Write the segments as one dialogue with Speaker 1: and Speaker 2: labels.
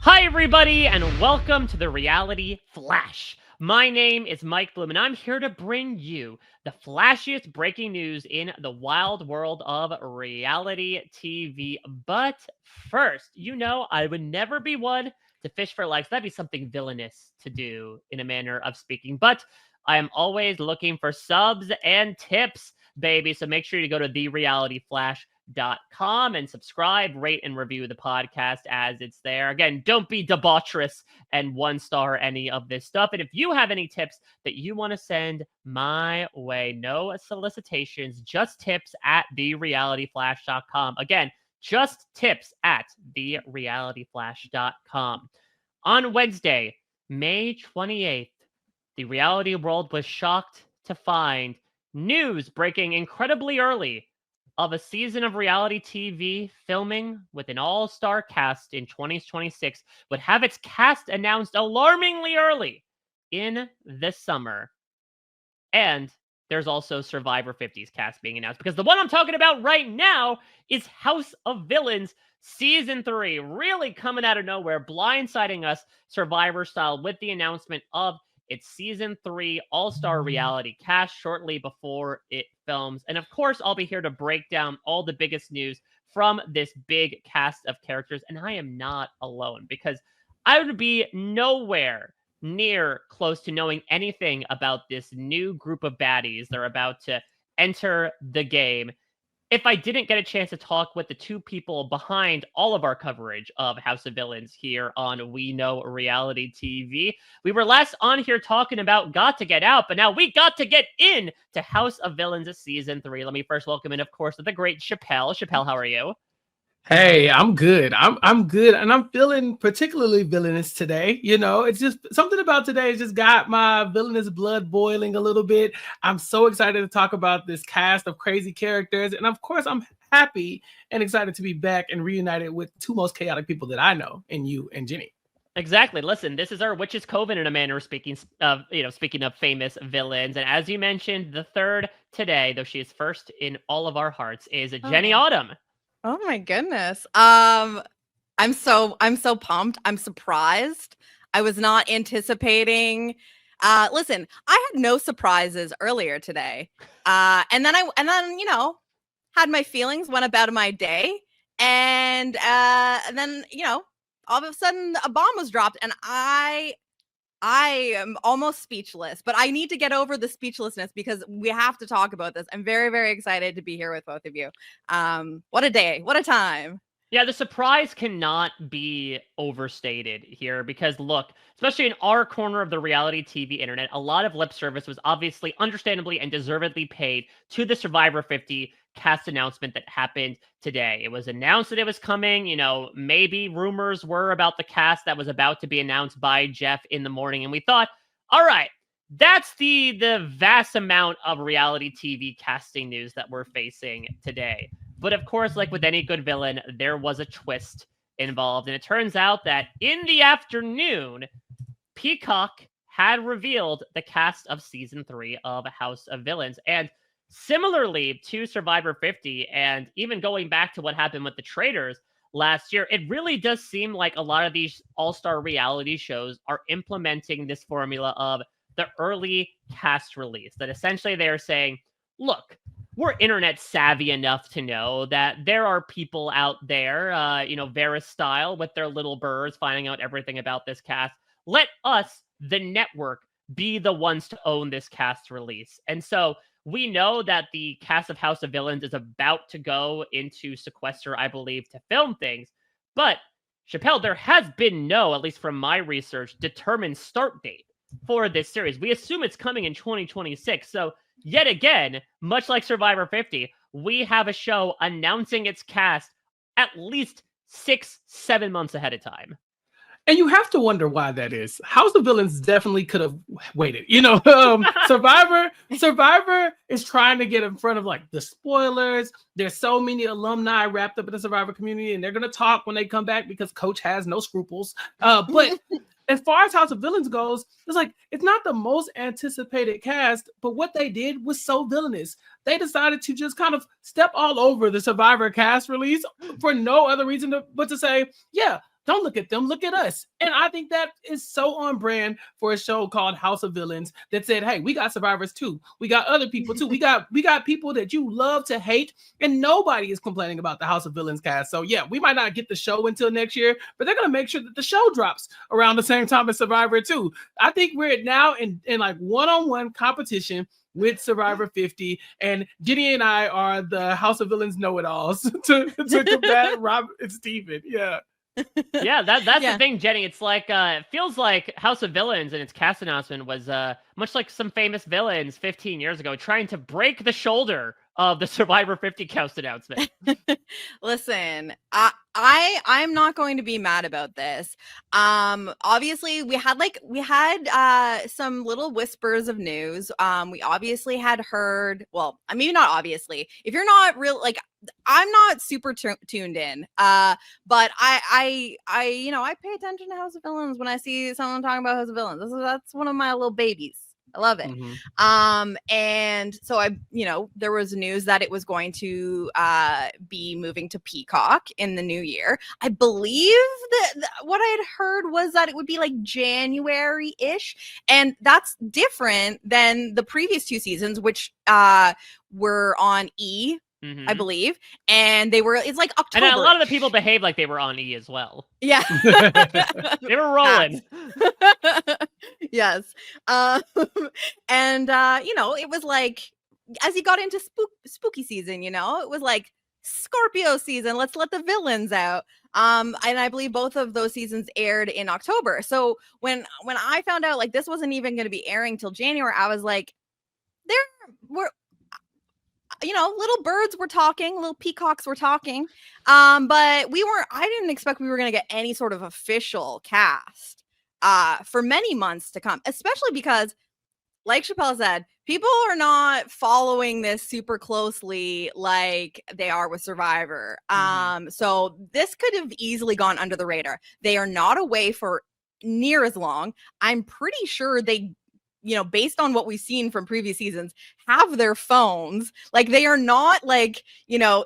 Speaker 1: Hi, everybody, and welcome to the Reality Flash. My name is Mike Bloom, and I'm here to bring you the flashiest breaking news in the wild world of reality TV. But first, I would never be one to fish for likes. That'd be something villainous to do in a manner of speaking. But I am always looking for subs and tips, baby. So make sure you go to therealityflash.com and subscribe, rate, and review the podcast as it's there. Again, don't be debaucherous and one-star any of this stuff. And if you have any tips that you want to send my way, no solicitations, just tips at therealityflash.com. Again, just tips at therealityflash.com. On Wednesday, May 28th, the reality world was shocked to find news breaking incredibly early of a season of reality TV filming with an all-star cast in 2026 would have its cast announced alarmingly early in the summer. And there's also Survivor 50's cast being announced, because the one I'm talking about right now is House of Villains Season 3, really coming out of nowhere, blindsiding us Survivor style with the announcement of its Season 3 all-star reality cast shortly before it films. And of course, I'll be here to break down all the biggest news from this big cast of characters. And I am not alone, because I would be nowhere near close to knowing anything about this new group of baddies they're about to enter the game if I didn't get a chance to talk with the two people behind all of our coverage of House of Villains here on We Know Reality TV. We were last on here talking about Got to Get Out, but now we got to get in to House of Villains Season 3. Let me first welcome in, of course, the great Chappell. Chappell, how are you?
Speaker 2: Hey, I'm good. I'm good, and I'm feeling particularly villainous today. You know, it's just something about today has just got my villainous blood boiling a little bit. I'm so excited to talk about this cast of crazy characters, and of course, I'm happy and excited to be back and reunited with two most chaotic people that I know, and you and Jenny.
Speaker 1: Exactly. Listen, this is our Witch's Coven in a manner, speaking of famous villains. And as you mentioned, the third today, though she is first in all of our hearts, is Jenny Autumn.
Speaker 3: Oh my goodness. I'm so pumped. I'm surprised. I was not anticipating. Listen, I had no surprises earlier today. And then had my feelings, went about my day, and then, all of a sudden a bomb was dropped, and I am almost speechless, but I need to get over the speechlessness because we have to talk about this. I'm very, very excited to be here with both of you. What a day. What a time.
Speaker 1: Yeah, the surprise cannot be overstated here because, look, especially in our corner of the reality TV internet, a lot of lip service was obviously, understandably, and deservedly paid to the Survivor 50 cast announcement that happened today. It was announced that it was coming. Maybe rumors were about the cast that was about to be announced by Jeff in the morning. And we thought, all right, that's the vast amount of reality TV casting news that we're facing today. But of course, like with any good villain, there was a twist involved. And it turns out that in the afternoon, Peacock had revealed the cast of Season 3 of House of Villains. And similarly to Survivor 50, and even going back to what happened with the Traitors last year, it really does seem like a lot of these all-star reality shows are implementing this formula of the early cast release. That essentially they're saying, look, we're internet savvy enough to know that there are people out there, Varys style, with their little birds finding out everything about this cast. Let us, the network, be the ones to own this cast release. And so we know that the cast of House of Villains is about to go into sequester, I believe, to film things. But, Chappell, there has been no, at least from my research, determined start date for this series. We assume it's coming in 2026. So, yet again, much like Survivor 50, we have a show announcing its cast at least 6-7 months ahead of time.
Speaker 2: And you have to wonder why that is. House of Villains definitely could have waited. Survivor is trying to get in front of like the spoilers. There's so many alumni wrapped up in the Survivor community, and they're going to talk when they come back because Coach has no scruples. But as far as House of Villains goes, it's not the most anticipated cast, but what they did was so villainous. They decided to just kind of step all over the Survivor cast release for no other reason but to say, yeah, Don't look at them, look at us. And I think that is so on brand for a show called House of Villains that said, hey, we got survivors too. We got other people too. We got people that you love to hate, and nobody is complaining about the House of Villains cast. So yeah, we might not get the show until next year, but they're gonna make sure that the show drops around the same time as Survivor too. I think we're now in like one-on-one competition with Survivor 50, and Jenny and I are the House of Villains know-it-alls to combat Rob and Steven. Yeah.
Speaker 1: Yeah, that's the thing, Jenny. It's like it feels like House of Villains and its cast announcement was much like some famous villains 15 years ago trying to break the shoulder of the Survivor 50 cast announcement.
Speaker 3: Listen, I'm not going to be mad about this. Obviously we had some little whispers of news. We obviously had heard, well, I mean, not obviously, if you're not real, like, I'm not super tuned in, but I pay attention to House of Villains when I see someone talking about House of Villains. That's one of my little babies. I love it.
Speaker 2: Mm-hmm.
Speaker 3: And so there was news that it was going to be moving to Peacock in the new year. I believe that what I had heard was that it would be like January-ish, and that's different than the previous 2 seasons, which were on E. I believe, and it's like October.
Speaker 1: And a lot of the people behave like they were on E as well.
Speaker 3: Yeah.
Speaker 1: They were rolling.
Speaker 3: Yes. And it was like, as you got into spooky season, it was like Scorpio season. Let's let the villains out. And I believe both of those seasons aired in October. So when I found out like this wasn't even going to be airing till January, I was like, little birds were talking, little peacocks were talking. But I didn't expect we were going to get any sort of official cast for many months to come, especially because, like Chappell said, people are not following this super closely like they are with Survivor. So this could have easily gone under the radar. They are not away for near as long. I'm pretty sure they, based on what we've seen from previous seasons, have their phones. Like, they are not like,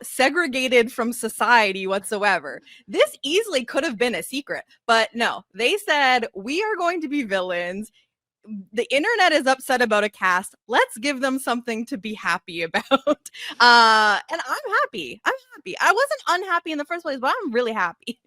Speaker 3: segregated from society whatsoever. This easily could have been a secret, but no, they said, we are going to be villains. The internet is upset about a cast. Let's give them something to be happy about. And I'm happy. I wasn't unhappy in the first place, but I'm really happy.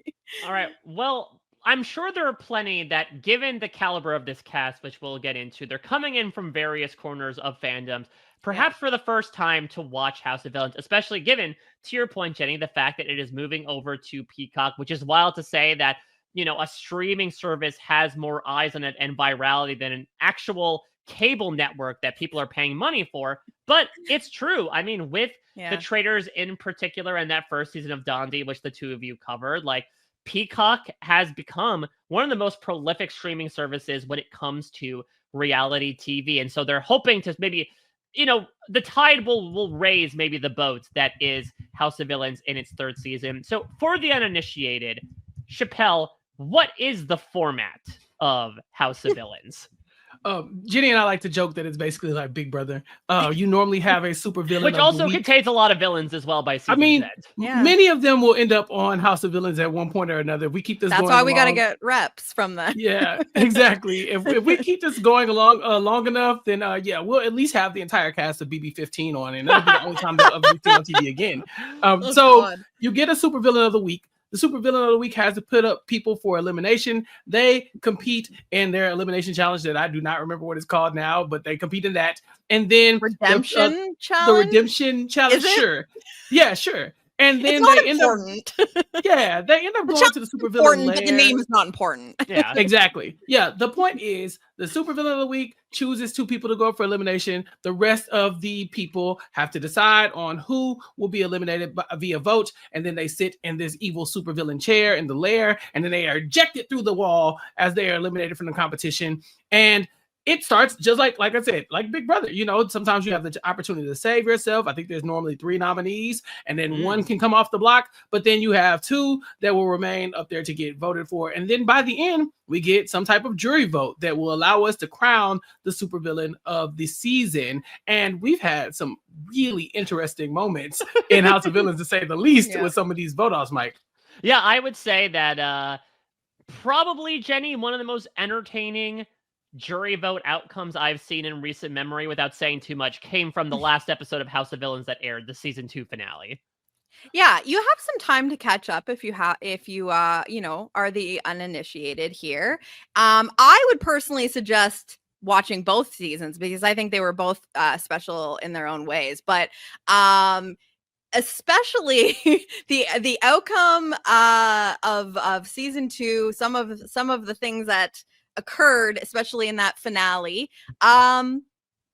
Speaker 1: All right. Well, I'm sure there are plenty that, given the caliber of this cast, which we'll get into, they're coming in from various corners of fandoms, perhaps for the first time to watch House of Villains, especially given, to your point, Jenny, the fact that it is moving over to Peacock, which is wild to say that, a streaming service has more eyes on it and virality than an actual cable network that people are paying money for. But it's true. I mean, with the Traitors in particular and that first season of Dondi, which the two of you covered, like, Peacock has become one of the most prolific streaming services when it comes to reality TV. And so they're hoping to maybe, the tide will raise maybe the boat that is House of Villains in its 3rd season. So for the uninitiated, Chappell, what is the format of House of Villains?
Speaker 2: Jenny and I like to joke that it's basically like Big Brother. You normally have a super villain,
Speaker 1: which also contains a lot of villains as well by season's end.
Speaker 2: Many of them will end up on House of Villains at one point or another. We keep this.
Speaker 3: That's
Speaker 2: going
Speaker 3: why we
Speaker 2: along.
Speaker 3: got to get reps from them.
Speaker 2: Yeah, exactly. if we keep this going along long enough, then we'll at least have the entire cast of BB15 on, and that'll be the only time they'll ever be seen on TV again. You get a super villain of the week. The super villain of the week has to put up people for elimination. They compete in their elimination challenge that I do not remember what it's called now, but they compete in that. And then
Speaker 3: redemption challenge.
Speaker 2: The redemption challenge, sure. Yeah, sure. And then
Speaker 3: they end up
Speaker 2: going to the super villain lair.
Speaker 3: But the name is not important.
Speaker 2: Yeah, exactly. Yeah, the point is the super villain of the week chooses 2 people to go for elimination. The rest of the people have to decide on who will be eliminated via vote, and then they sit in this evil super villain chair in the lair, and then they are ejected through the wall as they are eliminated from the competition. And it starts just like I said, like Big Brother. Sometimes you have the opportunity to save yourself. I think there's normally 3 nominees, and then 1 can come off the block, but then you have 2 that will remain up there to get voted for. And then by the end, we get some type of jury vote that will allow us to crown the supervillain of the season. And we've had some really interesting moments in House of Villains, to say the least, with some of these vote-offs, Mike.
Speaker 1: Yeah, I would say that probably, Jenny, one of the most entertaining jury vote outcomes I've seen in recent memory, without saying too much, came from the last episode of House of Villains that aired, the season 2 finale.
Speaker 3: Yeah, you have some time to catch up if you are the uninitiated here. I would personally suggest watching both seasons because I think they were both special in their own ways. But especially the outcome of season 2, some of the things that occurred, especially in that finale,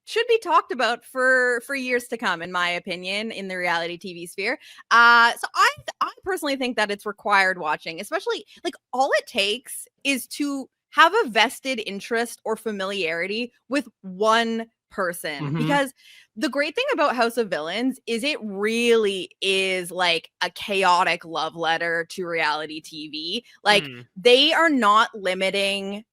Speaker 3: should be talked about for years to come, in my opinion, in the reality TV sphere. So I personally think that it's required watching, especially like all it takes is to have a vested interest or familiarity with one person. Because the great thing about House of Villains is it really is like a chaotic love letter to reality TV. Like they are not limiting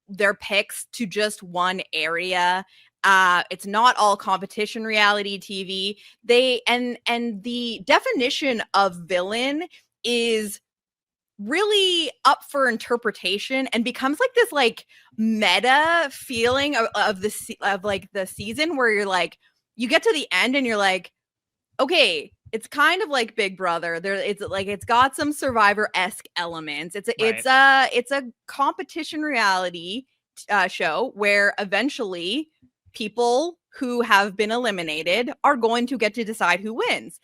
Speaker 3: their picks to just one area. It's not all competition reality TV. And the definition of villain is really up for interpretation and becomes like this like meta feeling of the season where you're like, you get to the end and you're like, okay, it's kind of like Big Brother. It's got some Survivor-esque elements. It's a competition reality show where eventually people who have been eliminated are going to get to decide who wins.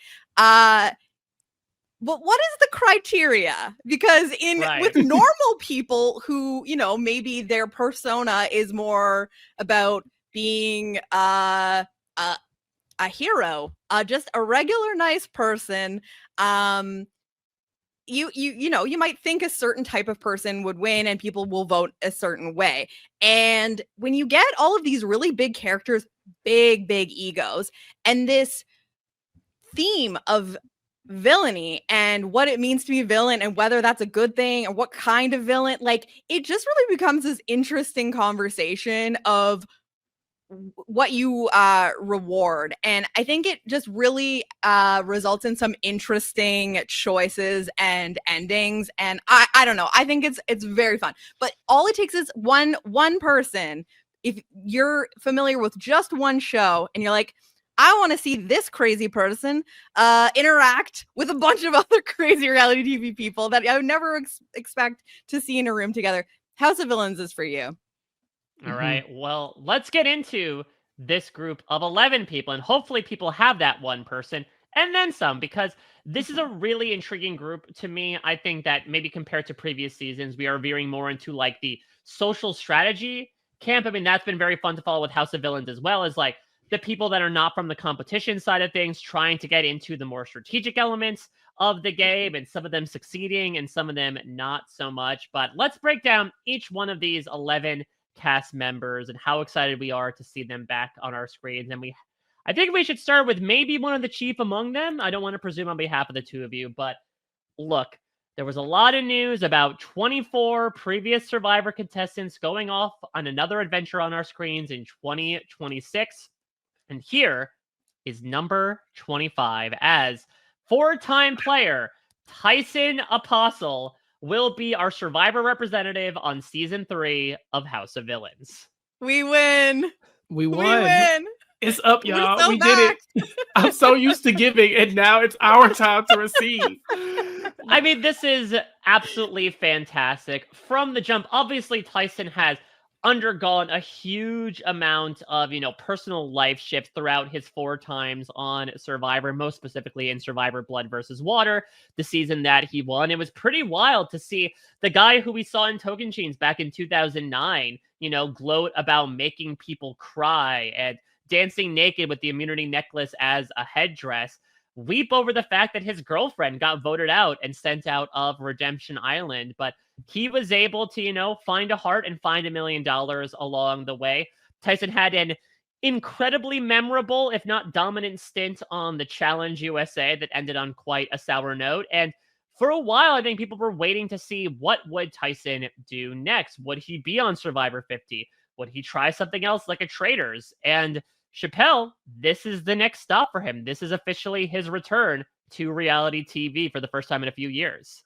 Speaker 3: But what is the criteria? Because with normal people who, maybe their persona is more about being a hero, just a regular nice person, you might think a certain type of person would win and people will vote a certain way. And when you get all of these really big characters, big egos, and this theme of villainy and what it means to be a villain and whether that's a good thing and what kind of villain, like it just really becomes this interesting conversation of what you reward. And I think it just really results in some interesting choices and endings. And I don't know, I think it's very fun. But all it takes is one person. If you're familiar with just one show and you're like, I want to see this crazy person interact with a bunch of other crazy reality TV people that I would never expect to see in a room together, House of Villains is for you.
Speaker 1: All right. Well, let's get into this group of 11 people, and hopefully people have that one person and then some, because this is a really intriguing group to me. I think that maybe compared to previous seasons, we are veering more into like the social strategy camp. I mean, that's been very fun to follow with House of Villains, as well as like the people that are not from the competition side of things, trying to get into the more strategic elements of the game, and some of them succeeding and some of them not so much. But let's break down each one of these 11 cast members and how excited we are to see them back on our screens. And I think we should start with maybe one of the chief among them. I don't want to presume on behalf of the two of you, but look, there was a lot of news about 24 previous Survivor contestants going off on another adventure on our screens in 2026. And here is number 25, as 4-time player Tyson Apostol will be our Survivor representative on season 3 of House of Villains.
Speaker 3: We win.
Speaker 2: We won.
Speaker 3: We win.
Speaker 2: It's up, y'all.
Speaker 3: So
Speaker 2: we did it. I'm so used to giving, and now it's our time to receive.
Speaker 1: I mean, this is absolutely fantastic. From the jump, obviously, Tyson has undergone a huge amount of, personal life shift throughout his 4 times on Survivor, most specifically in Survivor Blood versus Water, the season that he won. It was pretty wild to see the guy who we saw in Tocantins back in 2009, gloat about making people cry and dancing naked with the immunity necklace as a headdress, weep over the fact that his girlfriend got voted out and sent out of Redemption Island. But he was able to, find a heart and find $1 million along the way. Tyson had an incredibly memorable, if not dominant, stint on the Challenge USA that ended on quite a sour note. And for a while, I think people were waiting to see what would Tyson do next. Would he be on Survivor 50? Would he try something else like a Traitors? And Chappell, this is the next stop for him. This is officially his return to reality TV for the first time in a few years.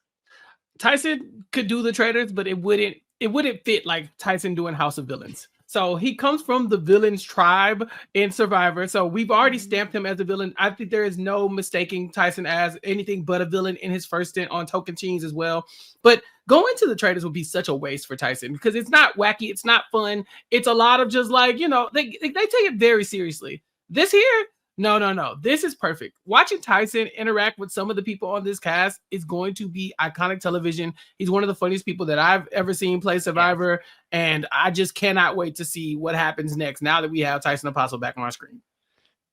Speaker 2: Tyson could do the Traitors, but it wouldn't fit like Tyson doing House of Villains. So he comes from the villains tribe in Survivor. So we've already stamped him as a villain. I think there is no mistaking Tyson as anything but a villain in his first stint on Tocantins as well. But going to the Traitors would be such a waste for Tyson because it's not wacky. It's not fun. It's a lot of just like, you know, they take it very seriously. This here, no. This is perfect. Watching Tyson interact with some of the people on this cast is going to be iconic television. He's one of the funniest people that I've ever seen play Survivor. Yes. And I just cannot wait to see what happens next now that we have Tyson Apostol back on our screen.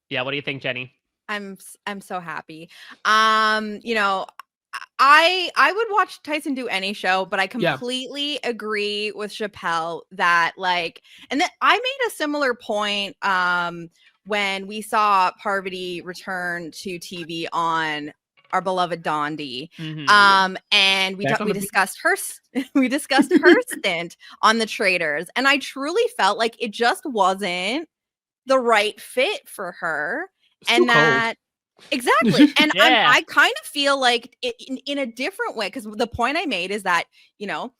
Speaker 1: Yeah, what do you think, Jenny?
Speaker 3: I'm so happy. You know, I would watch Tyson do any show, but I completely agree with Chappell that like, and then I made a similar point when we saw Parvati return to TV on our beloved Dondi. And we discussed her stint on the Traitors, and I truly felt like it just wasn't the right fit for her. And that exactly. And I kind of feel like in a different way, because the point I made is that, you know,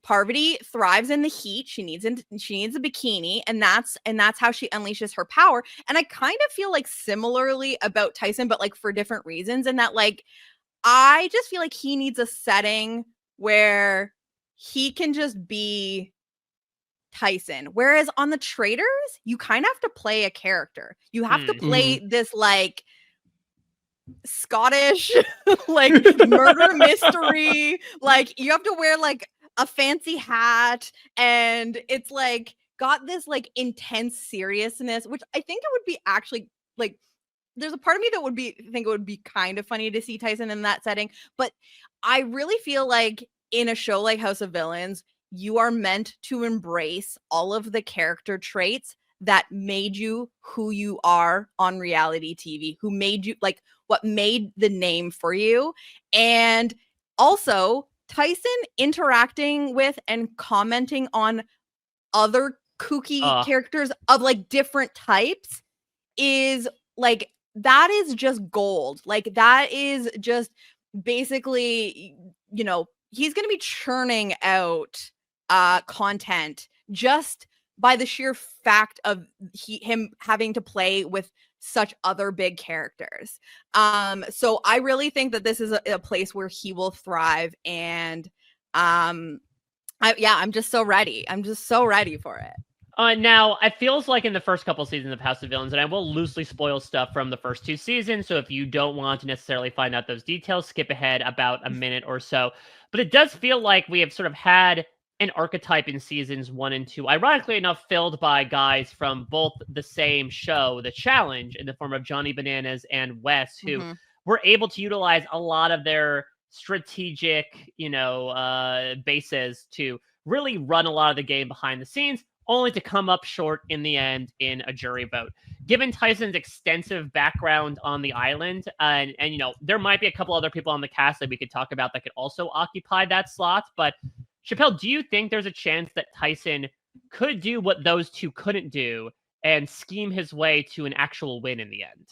Speaker 3: Parvati thrives in the heat. She needs a bikini, and that's how she unleashes her power. And I kind of feel like similarly about Tyson, but like for different reasons. And that like I just feel like he needs a setting where he can just be Tyson. Whereas on the Traitors, you kind of have to play a character. You have to play this like Scottish like murder mystery. Like you have to wear like a fancy hat, and it's like got this like intense seriousness, which I think it would be actually like there's a part of me that would think it would be kind of funny to see Tyson in that setting. But I really feel like in a show like House of Villains, you are meant to embrace all of the character traits that made you who you are on reality TV, who made you like what made the name for you. And also Tyson interacting with and commenting on other kooky characters of like different types is like, that is just gold. Like that is just basically, you know, he's going to be churning out content just by the sheer fact of him having to play with such other big characters. So I really think that this is a place where he will thrive. And I'm just so ready. I'm just so ready for it.
Speaker 1: Now, it feels like in the first couple seasons of House of Villains, and I will loosely spoil stuff from the first 2 seasons, so if you don't want to necessarily find out those details, skip ahead about a minute or so. But it does feel like we have sort of had an archetype in seasons 1 and 2, ironically enough, filled by guys from both the same show, The Challenge, in the form of Johnny Bananas and Wes, who were able to utilize a lot of their strategic, bases to really run a lot of the game behind the scenes, only to come up short in the end in a jury vote. Given Tyson's extensive background on the island, and there might be a couple other people on the cast that we could talk about that could also occupy that slot, but Chappell, do you think there's a chance that Tyson could do what those two couldn't do and scheme his way to an actual win in the end?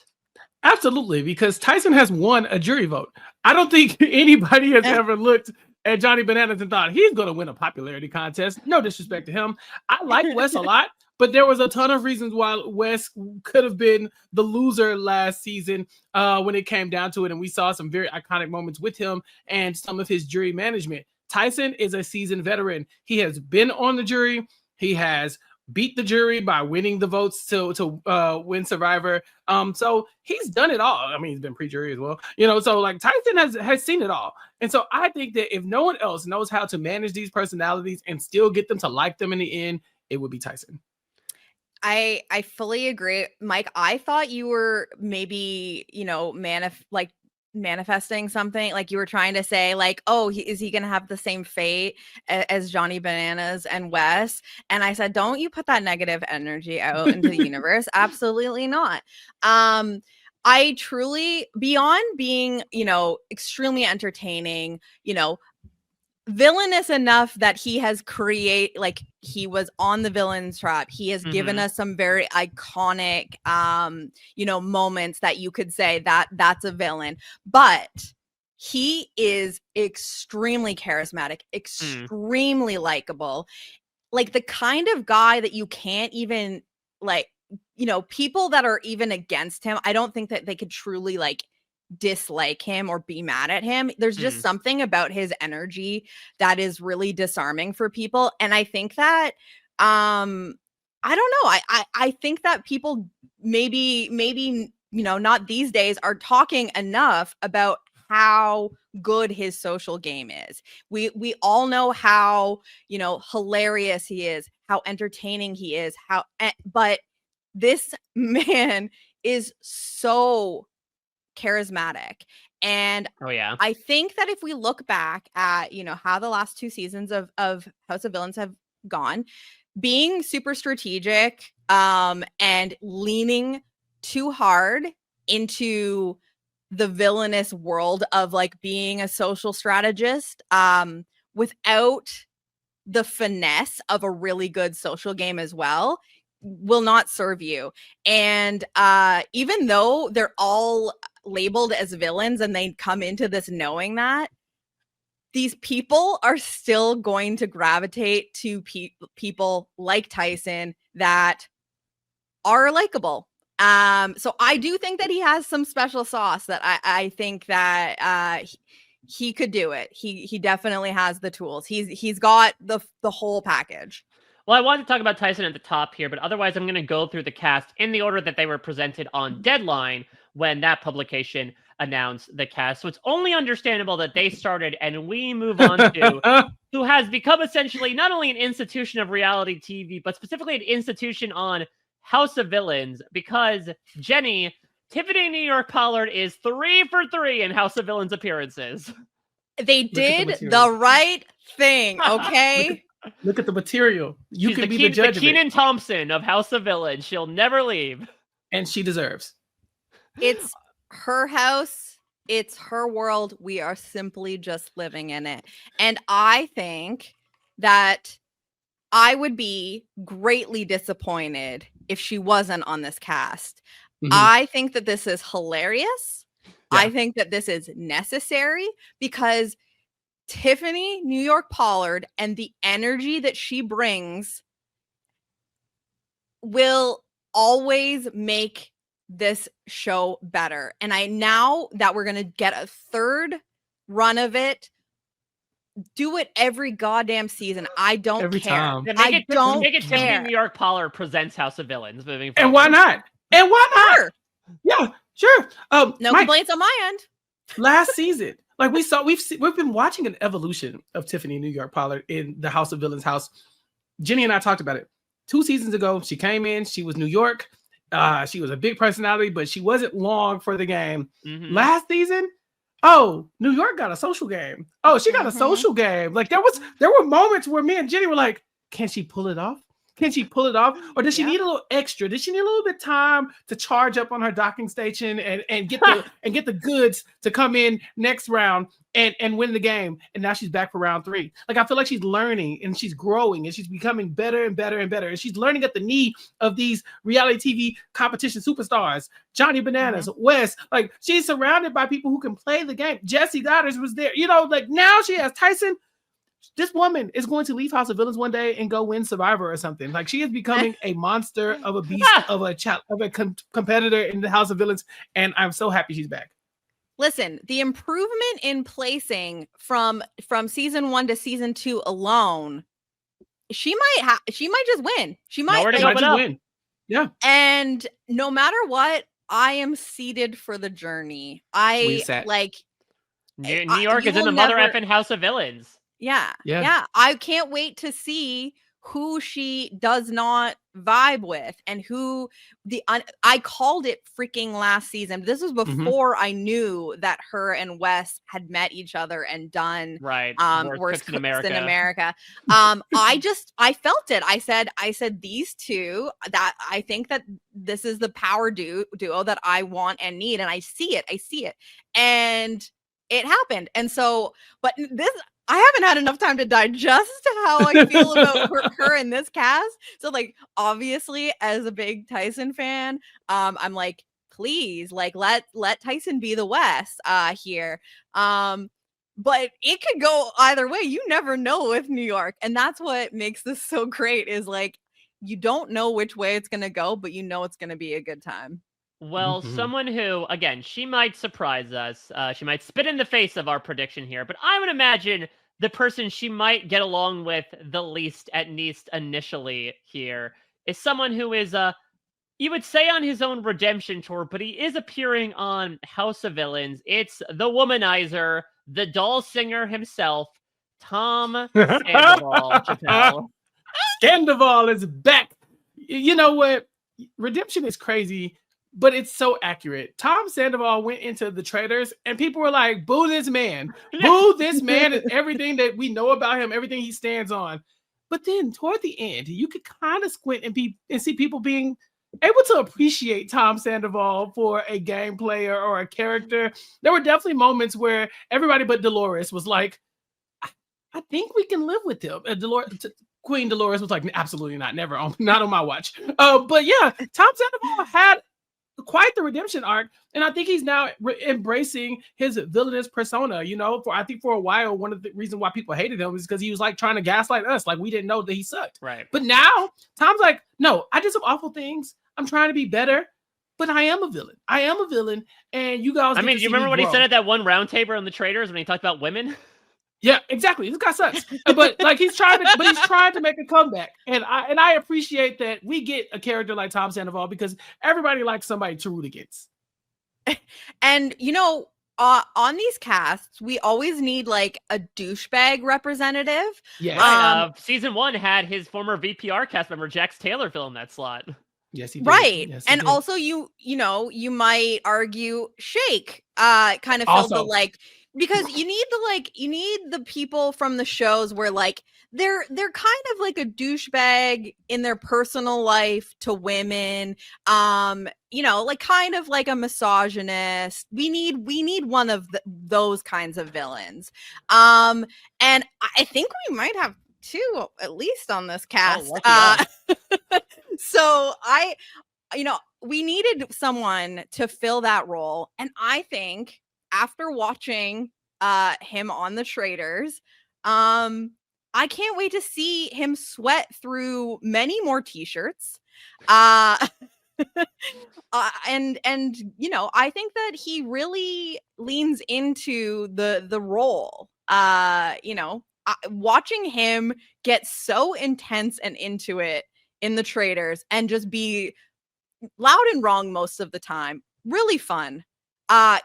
Speaker 2: Absolutely, because Tyson has won a jury vote. I don't think anybody has ever looked at Johnny Bananas and thought he's going to win a popularity contest. No disrespect to him. I like Wes a lot, but there was a ton of reasons why Wes could have been the loser last season when it came down to it. And we saw some very iconic moments with him and some of his jury management. Tyson is a seasoned veteran. He has been on the jury. He has beat the jury by winning the votes to win Survivor. So he's done it all. I mean, he's been pre-jury as well. So like Tyson has seen it all. And so I think that if no one else knows how to manage these personalities and still get them to like them in the end, it would be Tyson.
Speaker 3: I fully agree. Mike, I thought you were maybe, manifesting something, like you were trying to say like, is he gonna have the same fate as Johnny Bananas and Wes? And I said, don't you put that negative energy out into the universe. Absolutely not. I truly, beyond being extremely entertaining, villainous enough that he has he was on the Villains Trap. He has given us some very iconic moments that you could say that that's a villain, but he is extremely charismatic, extremely likable, like the kind of guy that you can't even like, you know, people that are even against him, I don't think that they could truly like dislike him or be mad at him. There's just something about his energy that is really disarming for people. And I think that I don't know. I think that people maybe, you know, not these days are talking enough about how good his social game is. We all know how, you know, hilarious he is, how entertaining he is, but this man is so charismatic. And I think that if we look back at, you know, how the last 2 seasons of House of Villains have gone, being super strategic and leaning too hard into the villainous world of like being a social strategist without the finesse of a really good social game as well will not serve you. And even though they're all labeled as villains and they come into this knowing that, these people are still going to gravitate to people like Tyson that are likable. So I do think that he has some special sauce that I think that he could do it. He definitely has the tools. He's got the whole package.
Speaker 1: Well, I wanted to talk about Tyson at the top here, but otherwise I'm going to go through the cast in the order that they were presented on Deadline when that publication announced the cast. So it's only understandable that they started and we move on to who has become essentially not only an institution of reality TV, but specifically an institution on House of Villains, because Jenny, Tiffany New York Pollard is 3 for 3 in House of Villains appearances.
Speaker 3: They did the right thing, okay?
Speaker 2: Look at the material. She's can be the judge.
Speaker 1: The Kenan Thompson of House of Villains. She'll never leave.
Speaker 2: And she deserves.
Speaker 3: It's her house. It's her world. We are simply just living in it. And I think that I would be greatly disappointed if she wasn't on this cast. I think that this is hilarious. Yeah. I think that this is necessary because Tiffany New York Pollard and the energy that she brings will always make this show better. And now that we're going to get a 3rd run of it, do it every goddamn season. I don't
Speaker 2: every
Speaker 3: care.
Speaker 2: Time.
Speaker 3: I don't care.
Speaker 1: Tiffany New York Pollard presents House of Villains moving forward.
Speaker 2: And why not? And why not?
Speaker 3: Sure.
Speaker 2: Yeah, sure.
Speaker 3: No complaints on my end.
Speaker 2: Last season, like we've been watching an evolution of Tiffany New York Pollard in the House of Villains house. Jenny and I talked about it 2 seasons ago. She came in. She was New York. She was a big personality, but she wasn't long for the game. Last season, New York got a social game. Oh, she got a social game. Like there were moments where me and Jenny were like, can she pull it off? Can she pull it off? Or does she need a little extra? Does she need a little bit of time to charge up on her docking station and get the goods to come in next round and win the game? And now she's back for round 3. Like I feel like she's learning and she's growing and she's becoming better and better and better. And she's learning at the knee of these reality TV competition superstars, Johnny Bananas, Wes. Like she's surrounded by people who can play the game. Jesse Goddard was there. You know, like now she has Tyson. This woman is going to leave House of Villains one day and go win Survivor or something. Like she is becoming a monster of a beast of a competitor in the House of Villains, and I'm so happy she's back.
Speaker 3: Listen, the improvement in placing from season 1 to season 2 alone, she might just win. She might
Speaker 2: just win. Yeah.
Speaker 3: And no matter what, I am seated for the journey.
Speaker 1: New York is in the mother effing House of Villains.
Speaker 3: Yeah. I can't wait to see who she does not vibe with and who I called it freaking last season. This was before I knew that her and Wes had met each other and done Worst Cooks in America. I felt it. I said these two, that I think that this is the power duo that I want and need, and I see it. And it happened. And so, but this, I haven't had enough time to digest how I feel about her in this cast. So like, obviously as a big Tyson fan, I'm like please, like let Tyson be the West here. But it could go either way. You never know with New York. And that's what makes this so great is like, you don't know which way it's going to go, but you know it's going to be a good time.
Speaker 1: Well, someone who, again, she might surprise us. She might spit in the face of our prediction here, but I would imagine the person she might get along with the least, at least initially here, is someone who is, you would say on his own redemption tour, but he is appearing on House of Villains. It's the womanizer, the doll singer himself, Tom Sandoval. Chappell.
Speaker 2: Sandoval is back. You know what? Redemption is crazy, but it's so accurate. Tom Sandoval went into the Traitors, and people were like, boo this man. Boo this man and everything that we know about him, everything he stands on. But then toward the end, you could kind of squint and see people being able to appreciate Tom Sandoval for a game player or a character. There were definitely moments where everybody but Dolores was like, I think we can live with him. Queen Dolores was like, absolutely not, never, not on my watch. But yeah, Tom Sandoval had quite the redemption arc, and I think he's now embracing his villainous persona. You know, I think for a while, one of the reasons why people hated him is because he was like trying to gaslight us, like we didn't know that he sucked.
Speaker 1: Right.
Speaker 2: But now Tom's like, no, I did some awful things. I'm trying to be better, but I am a villain. I am a villain, and you guys.
Speaker 1: I mean, do you remember what he said at that one roundtable on the Traitors when he talked about women?
Speaker 2: Yeah, exactly. This guy sucks, but like he's trying to make a comeback, and I appreciate that we get a character like Tom Sandoval because everybody likes somebody to root against.
Speaker 3: And you know, on these casts, we always need like a douchebag representative.
Speaker 2: Yeah.
Speaker 1: Season 1 had his former VPR cast member Jax Taylor fill in that slot.
Speaker 2: Yes, he did.
Speaker 3: Right.
Speaker 2: Yes, he
Speaker 3: and
Speaker 2: did.
Speaker 3: also you know, you might argue Shake kind of filled the like, because you need the people from the shows where like they're kind of like a douchebag in their personal life to women, you know, like kind of like a misogynist. We need one of those kinds of villains. And I think we might have two at least on this cast. So we needed someone to fill that role, and I think after watching him on the Traitors, I can't wait to see him sweat through many more t-shirts. And you know, I think that he really leans into the role. You know, watching him get so intense and into it in the Traitors and just be loud and wrong most of the time, really fun.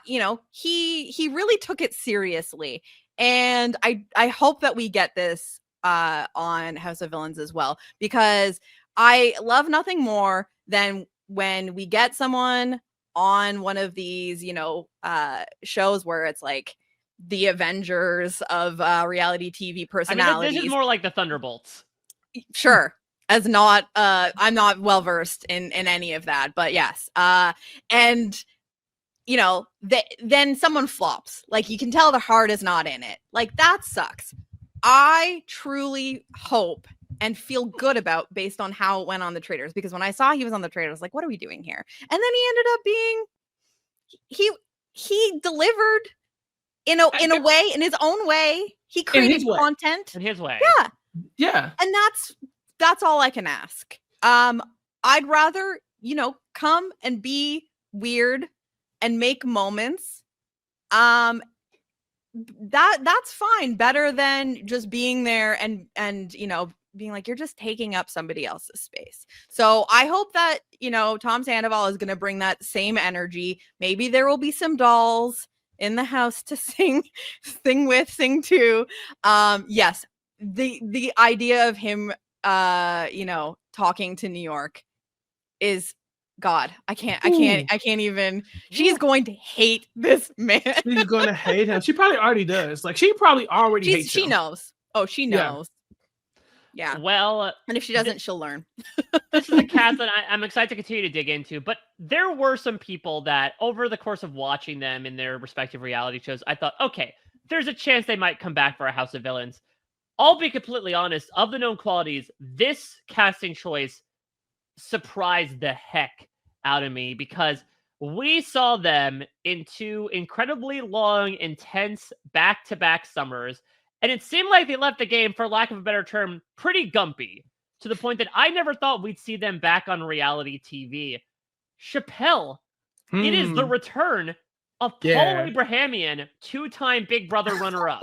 Speaker 3: You know, he really took it seriously, and I hope that we get this on House of Villains as well, because I love nothing more than when we get someone on one of these, you know, shows where it's like the Avengers of reality TV personalities.
Speaker 1: I mean, this is more like the Thunderbolts.
Speaker 3: Sure. As not, I'm not well versed in any of that, but yes. And you know, then someone flops. Like you can tell the heart is not in it. Like that sucks. I truly hope and feel good about based on how it went on the Traitors, because when I saw he was on the Traitors, I was like, what are we doing here? And then he ended up being he delivered in a way, in his own way. He created content
Speaker 1: in his way.
Speaker 2: Yeah.
Speaker 3: And that's all I can ask. I'd rather, you know, come and be weird and make moments. That's fine. Better than just being there and you know, being like, you're just taking up somebody else's space. So I hope that, you know, Tom Sandoval is going to bring that same energy. Maybe there will be some dolls in the house to sing to. Yes. The idea of him you know, talking to New York is God. I can't even. She's going to hate this man.
Speaker 2: She's going to hate him. She probably already does. Like she probably already hates him.
Speaker 3: She knows. Oh, she knows. Yeah.
Speaker 1: Well,
Speaker 3: and if she doesn't, she'll learn.
Speaker 1: This is a cast that I'm excited to continue to dig into, but there were some people that over the course of watching them in their respective reality shows, I thought, okay, there's a chance they might come back for a House of Villains. I'll be completely honest, of the known qualities, this casting choice surprised the heck out of me, because we saw them in 2 incredibly long, intense back-to-back summers, and it seemed like they left the game, for lack of a better term, pretty gumpy, to the point that I never thought we'd see them back on reality TV. Chappell, it is the return of Paul Abrahamian, 2-time Big Brother runner-up.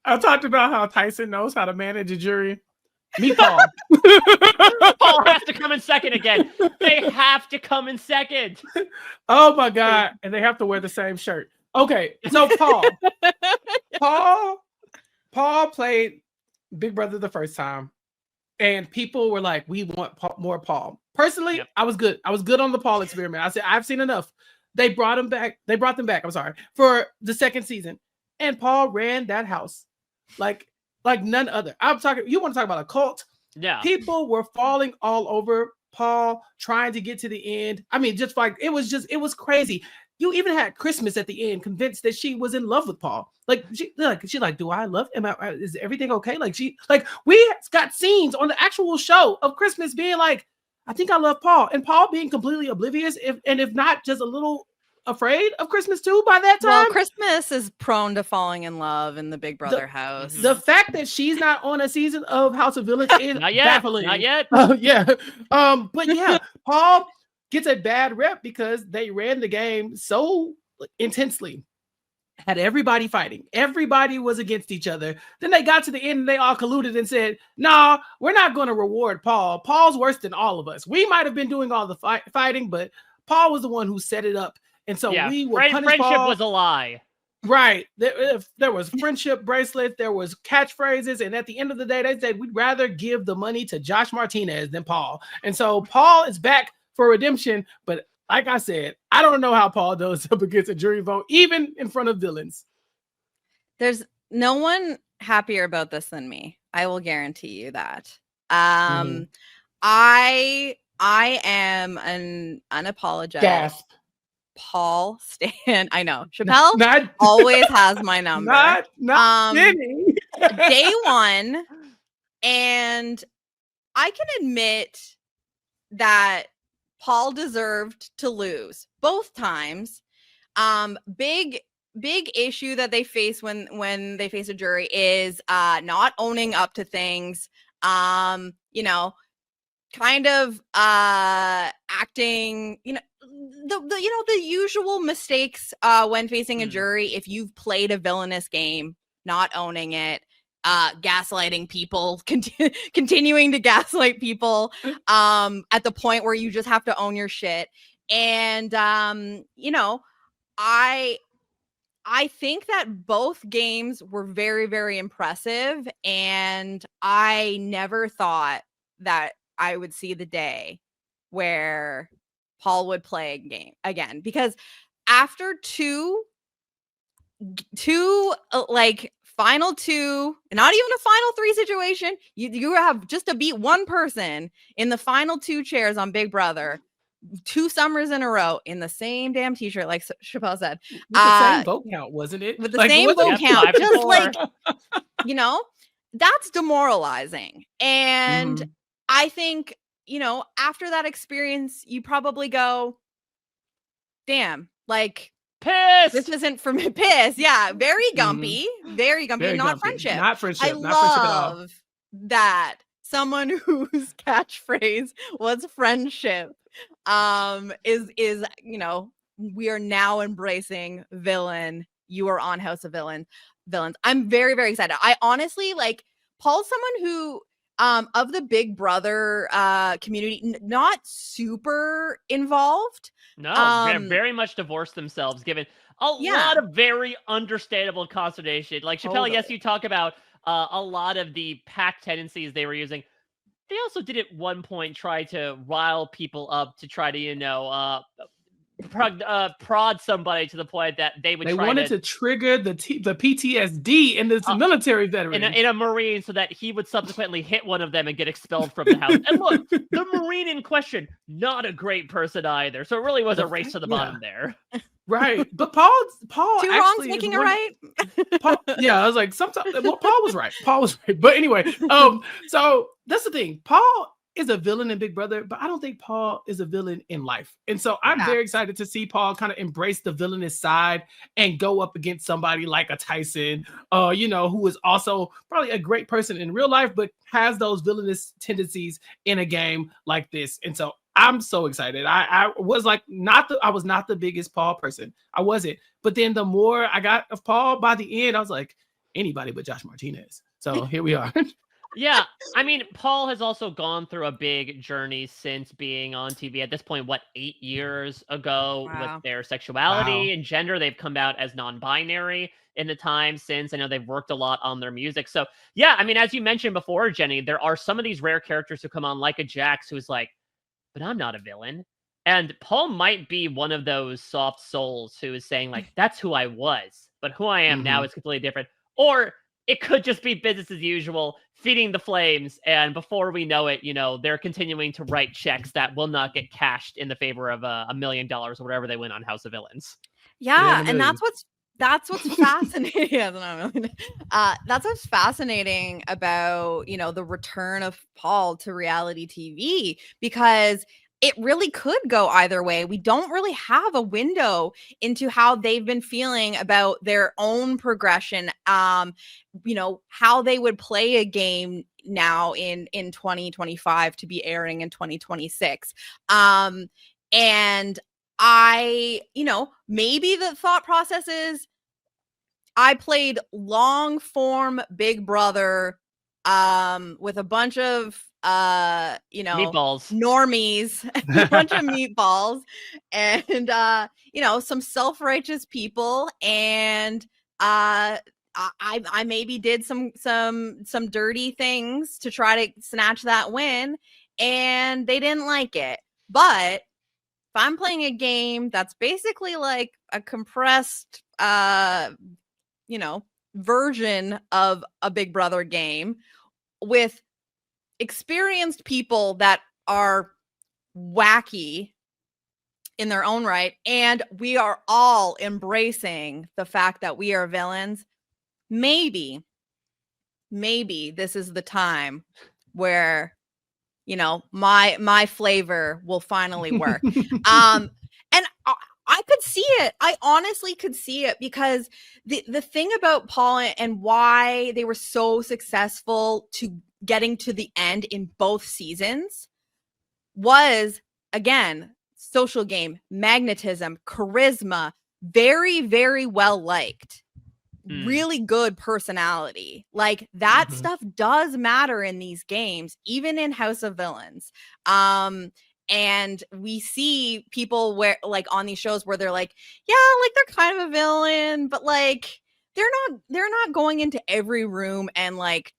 Speaker 2: I talked about how Tyson knows how to manage a jury. Me, Paul.
Speaker 1: Paul has to come in second again. They have to come in second.
Speaker 2: Oh my God. And they have to wear the same shirt. Okay. So Paul played Big Brother the first time. And people were like, we want more Paul. Personally, I was good. I was good on the Paul experiment. I said, I've seen enough. They brought them back. I'm sorry, for the second season. And Paul ran that house like none other. I'm talking, you want to talk about a cult?
Speaker 1: Yeah.
Speaker 2: People were falling all over Paul, trying to get to the end. I mean, just like, it was crazy. You even had Christmas at the end, convinced that she was in love with Paul. She's like, do I love him? Is everything okay? We got scenes on the actual show of Christmas being like, I think I love Paul, and Paul being completely oblivious, if not just a little afraid of Christmas too by that time.
Speaker 3: Well, Christmas is prone to falling in love in the Big Brother house.
Speaker 2: The fact that she's not on a season of House of Villains is
Speaker 1: not yet,
Speaker 2: baffling.
Speaker 1: Not yet.
Speaker 2: But yeah, Paul gets a bad rep because they ran the game so intensely. Had everybody fighting. Everybody was against each other. Then they got to the end and they all colluded and said, "No, we're not going to reward Paul. Paul's worse than all of us. We might have been doing all the fighting, but Paul was the one who set it up." And so we will punish
Speaker 1: friendship
Speaker 2: Paul.
Speaker 1: Was a lie.
Speaker 2: Right. There was friendship bracelets. There was catchphrases. And at the end of the day, they said, we'd rather give the money to Josh Martinez than Paul. And so Paul is back for redemption. But like I said, I don't know how Paul does up against a jury vote, even in front of villains.
Speaker 3: There's no one happier about this than me. I will guarantee you that. I am an unapologetic
Speaker 2: Gasp.
Speaker 3: Paul stan. I know Chappell always has my number.
Speaker 2: Not kidding.
Speaker 3: Day one, and I can admit that Paul deserved to lose both times. Big issue that they face when they face a jury is not owning up to things. Kind of acting, the usual mistakes when facing a jury. If you've played a villainous game, not owning it, gaslighting people, continuing to gaslight people at the point where you just have to own your shit. And I think that both games were very, very impressive, and I never thought that I would see the day where Paul would play a game again, because after two final two, not even a final three situation, you have just to beat one person in the final two chairs on Big Brother 2 summers in a row in the same damn t-shirt, like Chappell said.
Speaker 2: With the same vote count, wasn't it?
Speaker 3: With the same vote count, just like, that's demoralizing. And I think, after that experience, you probably go, damn, like,
Speaker 1: piss.
Speaker 3: This isn't for me. Piss. Yeah. Very gumpy. Very gumpy.
Speaker 2: Very
Speaker 3: not
Speaker 2: gumpy.
Speaker 3: friendship.
Speaker 2: Not friendship.
Speaker 3: I
Speaker 2: Not friendship at all.
Speaker 3: love that someone whose catchphrase was friendship is we are now embracing villain. You are on House of Villains. I'm very, very excited. I honestly, like, Paul's someone who of the Big Brother community, not super involved.
Speaker 1: No, very much divorced themselves, given a lot of very understandable consternation. Like Chappell, yes, you talk about a lot of the pack tendencies they were using. They also did at one point try to rile people up to try to, prod somebody to the point that they wanted
Speaker 2: to trigger the PTSD in the military veteran
Speaker 1: in a Marine, so that he would subsequently hit one of them and get expelled from the house. And look, the Marine in question, not a great person either. So it really was a race to the bottom there.
Speaker 2: Right. But Paul
Speaker 3: two wrongs making a right.
Speaker 2: Paul, I was like, sometimes Paul was right. But anyway, so that's the thing. Paul is a villain in Big Brother, but I don't think Paul is a villain in life. And so I'm very excited to see Paul kind of embrace the villainous side and go up against somebody like a Tyson, who is also probably a great person in real life, but has those villainous tendencies in a game like this. And so I'm so excited. I was not the biggest Paul person. I wasn't. But then the more I got of Paul, by the end, I was like, anybody but Josh Martinez. So here we are.
Speaker 1: Yeah, I mean, Paul has also gone through a big journey since being on TV. At this point, 8 years ago, with their sexuality and gender, they've come out as non-binary in the time since. I know they've worked a lot on their music. So, yeah, I mean, as you mentioned before, Jenny, there are some of these rare characters who come on, like a Jax, who's like, but I'm not a villain. And Paul might be one of those soft souls who is saying, like, that's who I was, but who I am now is completely different. Or it could just be business as usual, feeding the flames, and before we know it, they're continuing to write checks that will not get cashed in the favor of $1 million or whatever they win on House of Villains.
Speaker 3: Yeah, and that's what's fascinating. That's what's fascinating about the return of Paul to reality TV, because it really could go either way. We don't really have a window into how they've been feeling about their own progression. How they would play a game now in 2025 to be airing in 2026. And I, maybe the thought process is I played long form Big Brother with a bunch of
Speaker 1: meatballs,
Speaker 3: normies, a bunch of meatballs, and some self-righteous people, and I maybe did some dirty things to try to snatch that win, and they didn't like it. But if I'm playing a game that's basically like a compressed version of a Big Brother game with experienced people that are wacky in their own right, and we are all embracing the fact that we are villains, maybe this is the time where my flavor will finally work. And I could see it. I honestly could see it, because the thing about Paul and why they were so successful to getting to the end in both seasons was, again, social game, magnetism, charisma, very, very well liked, really good personality. Like that stuff does matter in these games, even in House of Villains. And we see people where, like, on these shows where they're like, yeah, like they're kind of a villain, but like they're not going into every room and like,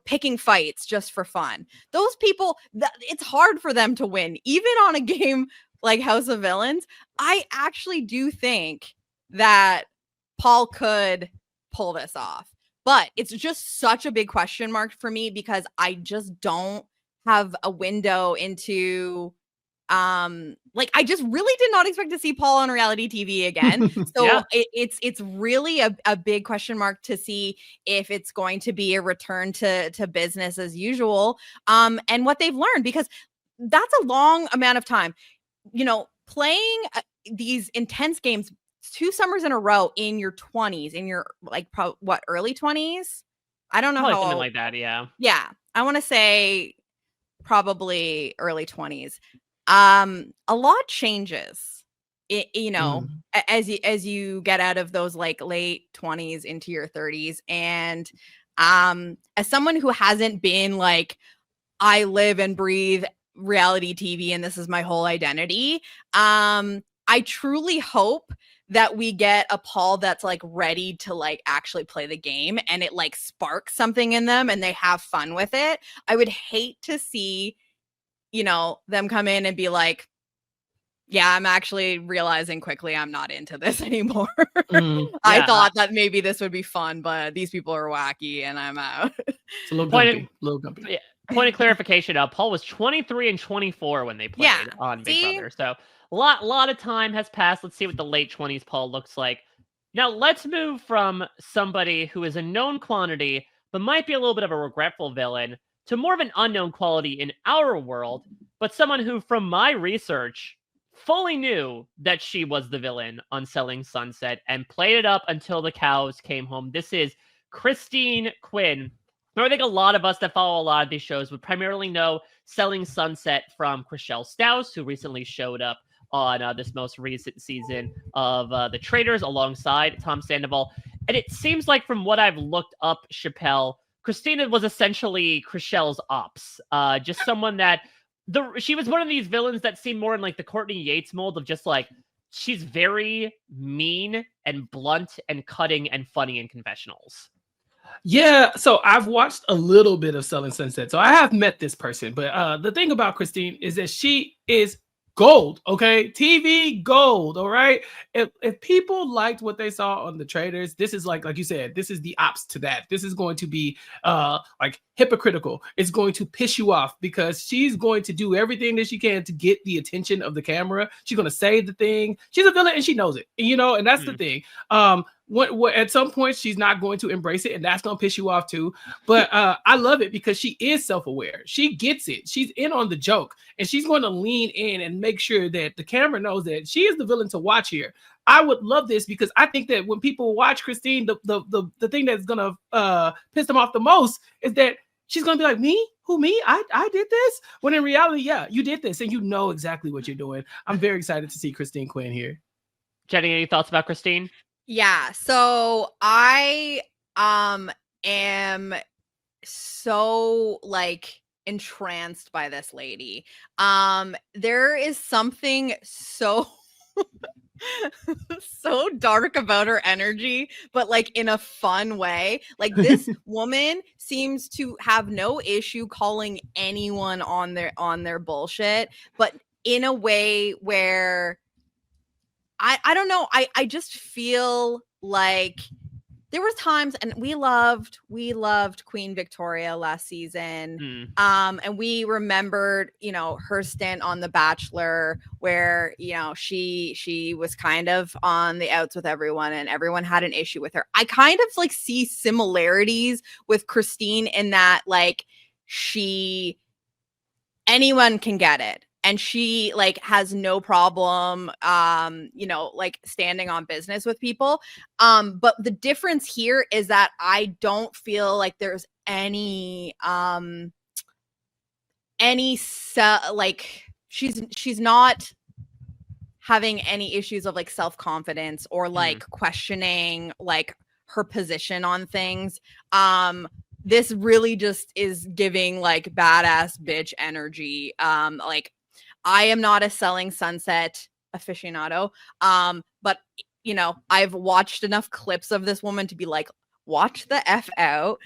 Speaker 3: picking fights just for fun. Those people, it's hard for them to win, even on a game like House of Villains. I actually do think that Paul could pull this off, but it's just such a big question mark for me, because I just don't have a window into I just really did not expect to see Paul on reality TV again. So
Speaker 1: Yeah.
Speaker 3: it's really a big question mark to see if it's going to be a return to business as usual, and what they've learned, because that's a long amount of time, playing these intense games 2 summers in a row in your 20s, in your early 20s. I don't know
Speaker 1: Probably
Speaker 3: how
Speaker 1: something
Speaker 3: old.
Speaker 1: like that. Yeah.
Speaker 3: Yeah, I want to say probably early 20s. A lot changes, as you get out of those like late 20s into your 30s. And as someone who hasn't been like, I live and breathe reality TV and this is my whole identity, I truly hope that we get a Paul that's like ready to like actually play the game, and it like sparks something in them and they have fun with it. I would hate to see them come in and be like, yeah, I'm actually realizing quickly I'm not into this anymore. I thought that maybe this would be fun, but these people are wacky and I'm out.
Speaker 2: It's a little gumpy.
Speaker 1: Yeah. Point of clarification, Paul was 23 and 24 when they played on Big Brother. So a lot of time has passed. Let's see what the late 20s Paul looks like. Now let's move from somebody who is a known quantity, but might be a little bit of a regretful villain, to more of an unknown quality in our world, but someone who, from my research, fully knew that she was the villain on Selling Sunset and played it up until the cows came home. This is Christine Quinn. I think a lot of us that follow a lot of these shows would primarily know Selling Sunset from Chriselle Staus, who recently showed up on this most recent season of the Traitors alongside Tom Sandoval. And it seems like from what I've looked up, Chappell, Christina was essentially Chriselle's ops. Just someone that she was one of these villains that seemed more in like the Courtney Yates mold of just like, she's very mean and blunt and cutting and funny in confessionals.
Speaker 2: Yeah, so I've watched a little bit of Selling Sunset, so I have met this person. But the thing about Christine is that she is gold, okay? TV gold, all right? If people liked what they saw on the Traitors, this is like you said, this is the ops to that. This is going to be like hypocritical. It's going to piss you off because she's going to do everything that she can to get the attention of the camera. She's going to say the thing. She's a villain and she knows it, you know, and that's the thing. What at some point she's not going to embrace it, and that's gonna piss you off too. But I love it because she is self-aware. She gets it. She's in on the joke, and she's going to lean in and make sure that the camera knows that she is the villain to watch here. I would love this because I think that when people watch Christine, the thing that's gonna piss them off the most is that she's gonna be like, me? Who, me? I did this? When in reality, yeah, you did this, and you know exactly what you're doing. I'm very excited to see Christine Quinn here.
Speaker 1: Jenny, any thoughts about Christine?
Speaker 3: Yeah, so I am so like entranced by this lady. There is something so so dark about her energy, but like in a fun way. Like this woman seems to have no issue calling anyone on their bullshit, but in a way where I don't know. I just feel like there was times, and we loved Queen Victoria last season. And we remembered, you know, her stint on The Bachelor where, you know, she was kind of on the outs with everyone and everyone had an issue with her. I kind of like see similarities with Christine in that like anyone can get it. And she like has no problem, you know, like standing on business with people. But the difference here is that I don't feel like there's any like she's not having any issues of like self-confidence or like questioning like her position on things. This really just is giving like badass bitch energy. Like I am not a Selling Sunset aficionado, but you know, I've watched enough clips of this woman to be like, watch the F out.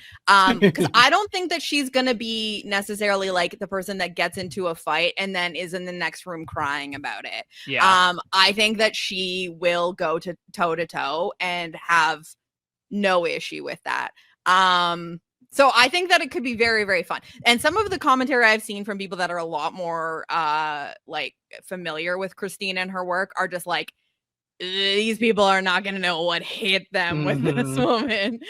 Speaker 3: Because I don't think that she's gonna be necessarily like the person that gets into a fight and then is in the next room crying about it.
Speaker 1: Yeah.
Speaker 3: I think that she will go to toe to toe and have no issue with that. So I think that it could be very, very fun. And some of the commentary I've seen from people that are a lot more like familiar with Christine and her work are just like, these people are not going to know what hit them with this woman,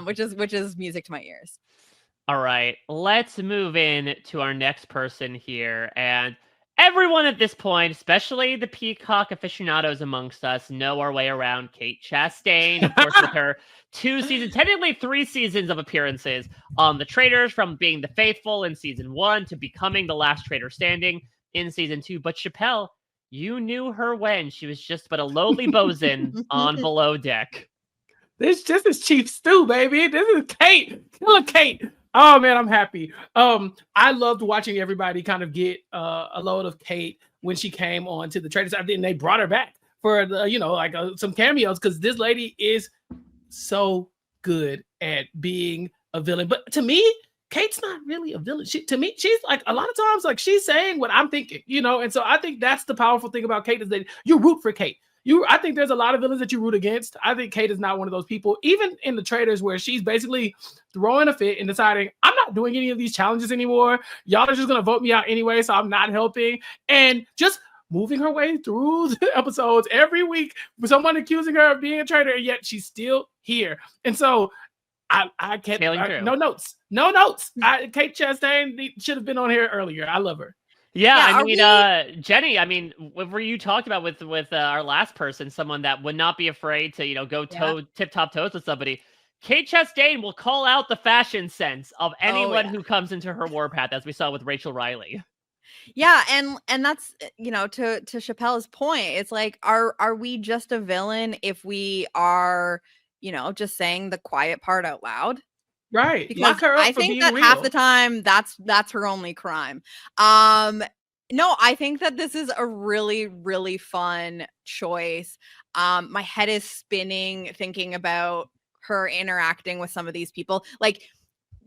Speaker 3: which is music to my ears.
Speaker 1: All right, let's move in to our next person here. And everyone at this point, especially the Peacock aficionados amongst us, know our way around Kate Chastain, of course, with her 2 seasons, technically 3 seasons of appearances on The Traitors, from being the faithful in season 1 to becoming the last traitor standing in season 2. But Chappell, you knew her when she was just but a lowly bosun on Below Deck.
Speaker 2: This just is Chief Stew, baby. This is Kate. Killer Kate. Oh man, I'm happy. I loved watching everybody kind of get a load of Kate when she came on to The Traitors. I think they brought her back for the, you know, like some cameos, because this lady is so good at being a villain. But to me, Kate's not really a villain. To me, she's like, a lot of times, like, she's saying what I'm thinking, you know. And so I think that's the powerful thing about Kate, is that you root for Kate. I think there's a lot of villains that you root against. I think Kate is not one of those people, even in The Traitors, where she's basically throwing a fit and deciding, I'm not doing any of these challenges anymore. Y'all are just going to vote me out anyway, so I'm not helping. And just moving her way through the episodes every week with someone accusing her of being a traitor, and yet she's still here. And so I can't.
Speaker 1: Sailing through.
Speaker 2: No notes. Kate Chastain should have been on here earlier. I love her.
Speaker 1: Yeah,
Speaker 3: Yeah,
Speaker 1: I mean, Jenny, I mean, where you talked about with our last person, someone that would not be afraid to, go tip-top toes with somebody. Kate Chastain will call out the fashion sense of anyone who comes into her warpath, as we saw with Rachel Riley.
Speaker 3: Yeah, and that's to Chappelle's point, it's like, are we just a villain if we are just saying the quiet part out loud?
Speaker 2: Right.
Speaker 3: Because
Speaker 2: Lock her up
Speaker 3: I
Speaker 2: for
Speaker 3: think
Speaker 2: being
Speaker 3: that
Speaker 2: real.
Speaker 3: half the time that's her only crime. No, I think that this is a really, really fun choice. My head is spinning thinking about her interacting with some of these people. Like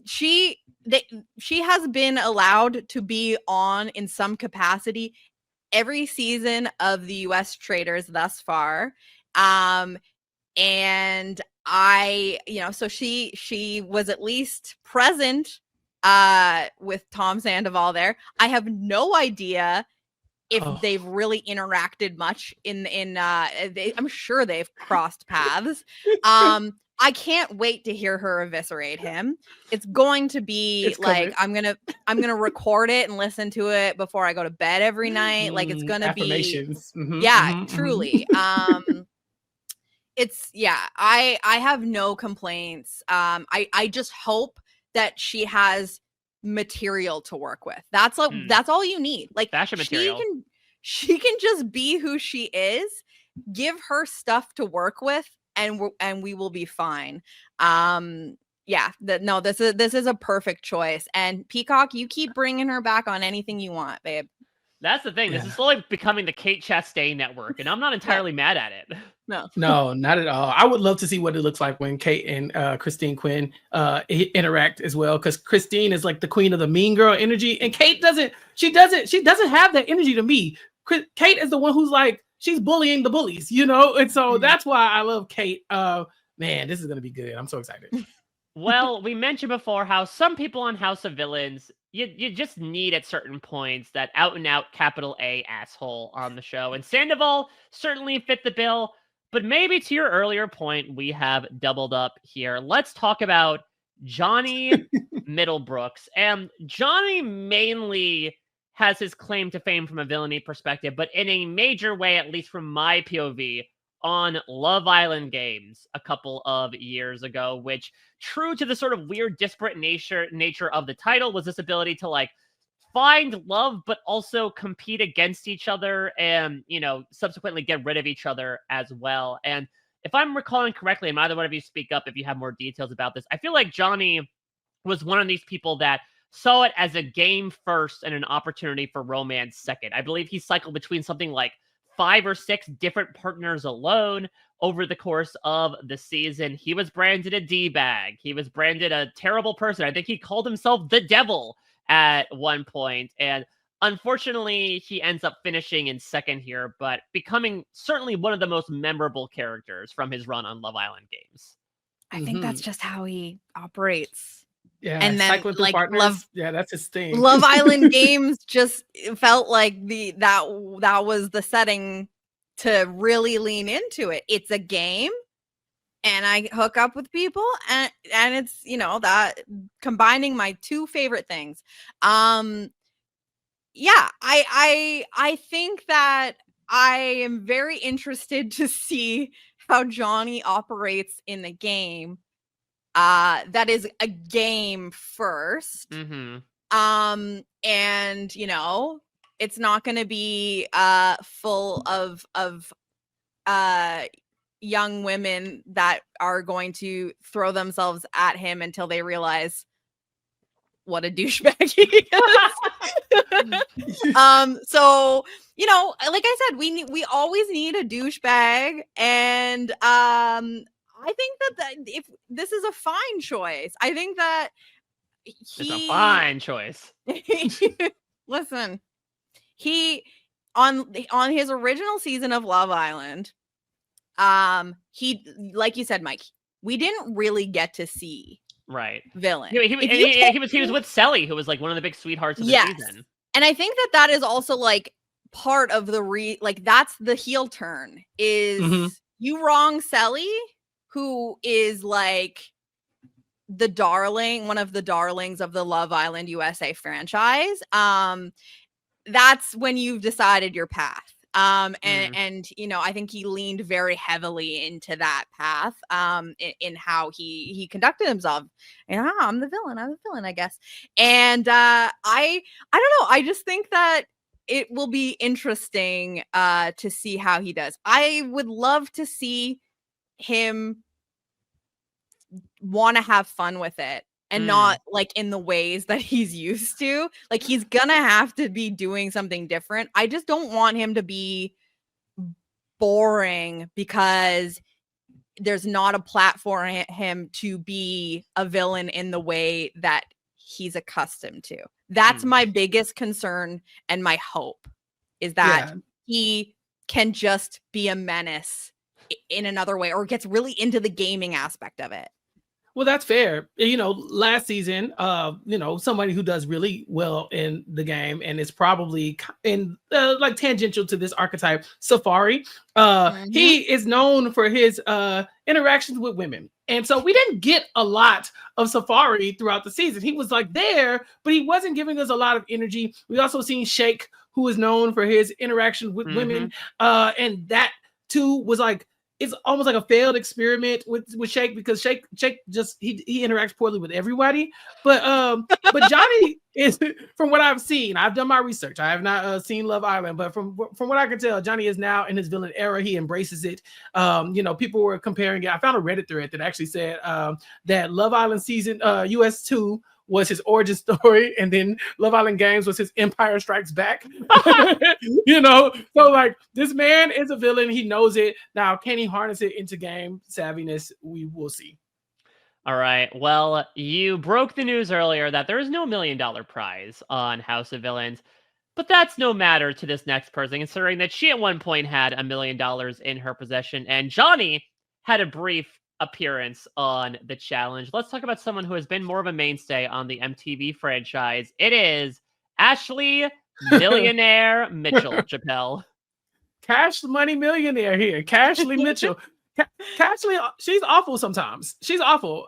Speaker 3: she has been allowed to be on in some capacity every season of the US Traitors thus far. And so she was at least present with Tom Sandoval there. I have no idea if they've really interacted much I'm sure they've crossed paths. I can't wait to hear her eviscerate him. It's going to be like I'm gonna record it and listen to it before I go to bed every night. Like it's gonna
Speaker 2: affirmations.
Speaker 3: be truly. I have no complaints. I just hope that she has material to work with. That's all you need. Like
Speaker 1: fashion material.
Speaker 3: She can just be who she is. Give her stuff to work with, and we will be fine. This is a perfect choice. And Peacock, you keep bringing her back on anything you want, babe.
Speaker 1: That's the thing. This is slowly becoming the Kate Chastain network, and I'm not entirely mad at it.
Speaker 3: No,
Speaker 2: not at all. I would love to see what it looks like when Kate and Christine Quinn interact as well, because Christine is like the queen of the mean girl energy, and Kate doesn't have that energy to me. Kate is the one who's like, she's bullying the bullies, and so that's why I love Kate. Man, this is gonna be good. I'm so excited.
Speaker 1: Well, we mentioned before how some people on House of Villains, you just need at certain points that out-and-out capital A asshole on the show. And Sandoval certainly fit the bill, but maybe to your earlier point, we have doubled up here. Let's talk about Johnny Middlebrooks. And Johnny mainly has his claim to fame from a villainy perspective, but in a major way, at least from my POV, on Love Island Games a couple of years ago, which, true to the sort of weird disparate nature of the title, was this ability to like find love but also compete against each other and subsequently get rid of each other as well. And if I'm recalling correctly, and either one of you speak up if you have more details about this, I feel like Johnny was one of these people that saw it as a game first and an opportunity for romance second. I believe he cycled between something like 5 or 6 different partners alone over the course of the season. He was branded a D-bag. He was branded a terrible person. I think he called himself the devil at one point. And unfortunately, he ends up finishing in second here, but becoming certainly one of the most memorable characters from his run on Love Island Games.
Speaker 3: I think that's just how he operates.
Speaker 2: Yeah,
Speaker 3: and then like
Speaker 2: that's his thing.
Speaker 3: Love Island Games just felt like that was the setting to really lean into it. It's a game, and I hook up with people, and it's that combining my two favorite things. I think that I am very interested to see how Johnny operates in the game. That is a game first.
Speaker 1: Mm-hmm.
Speaker 3: And it's not going to be full of young women that are going to throw themselves at him until they realize what a douchebag he is. So like I said, we always need a douchebag, and I think that if this is a fine choice, I think that
Speaker 1: it's a fine choice.
Speaker 3: Listen, he on his original season of Love Island, he, like you said, Mike, we didn't really get to see villain.
Speaker 1: He was with Selly, who was like one of the big sweethearts of the season.
Speaker 3: And I think that is also like part of the that's the heel turn is you wrong Selly, who is like one of the darlings of the Love Island USA franchise, that's when you've decided your path. And you know, I think he leaned very heavily into that path in how he conducted himself. And I'm the villain, I guess. And I don't know, I just think that it will be interesting to see how he does. I would love to see him want to have fun with it and not like in the ways that he's used to. Like, he's gonna have to be doing something different. I just don't want him to be boring because there's not a platform for him to be a villain in the way that he's accustomed to. That's my biggest concern, and my hope is that he can just be a menace in another way, or gets really into the gaming aspect of it.
Speaker 2: Well, that's fair. You know, last season, you know, somebody who does really well in the game and is probably in like tangential to this archetype, Safari. He is known for his interactions with women. And so we didn't get a lot of Safari throughout the season. He was like there, but he wasn't giving us a lot of energy. We also seen Shake, who is known for his interaction with women. And that too was like, it's almost like a failed experiment with Shake, because Shake just he interacts poorly with everybody. But Johnny is, from what I've seen, I've done my research. I have not seen Love Island, but from what I can tell, Johnny is now in his villain era. He embraces it. You know, people were comparing it. I found a Reddit thread that actually said that Love Island season US 2 was his origin story, and then Love Island Games was his Empire Strikes Back. You know, so like, this man is a villain. He knows it. Now, can he harness it into game savviness? We will see.
Speaker 1: All right. Well, you broke the news earlier that there is no $1 million prize on House of Villains, but that's no matter to this next person, considering that she at one point had $1 million in her possession, and Johnny had a brief appearance on the challenge. Let's talk about someone who has been more of a mainstay on the MTV franchise. It is Ashley Millionaire Mitchell, Chappell.
Speaker 2: Cash Money Millionaire here. Cashly Mitchell. Cashly, she's awful sometimes. She's awful.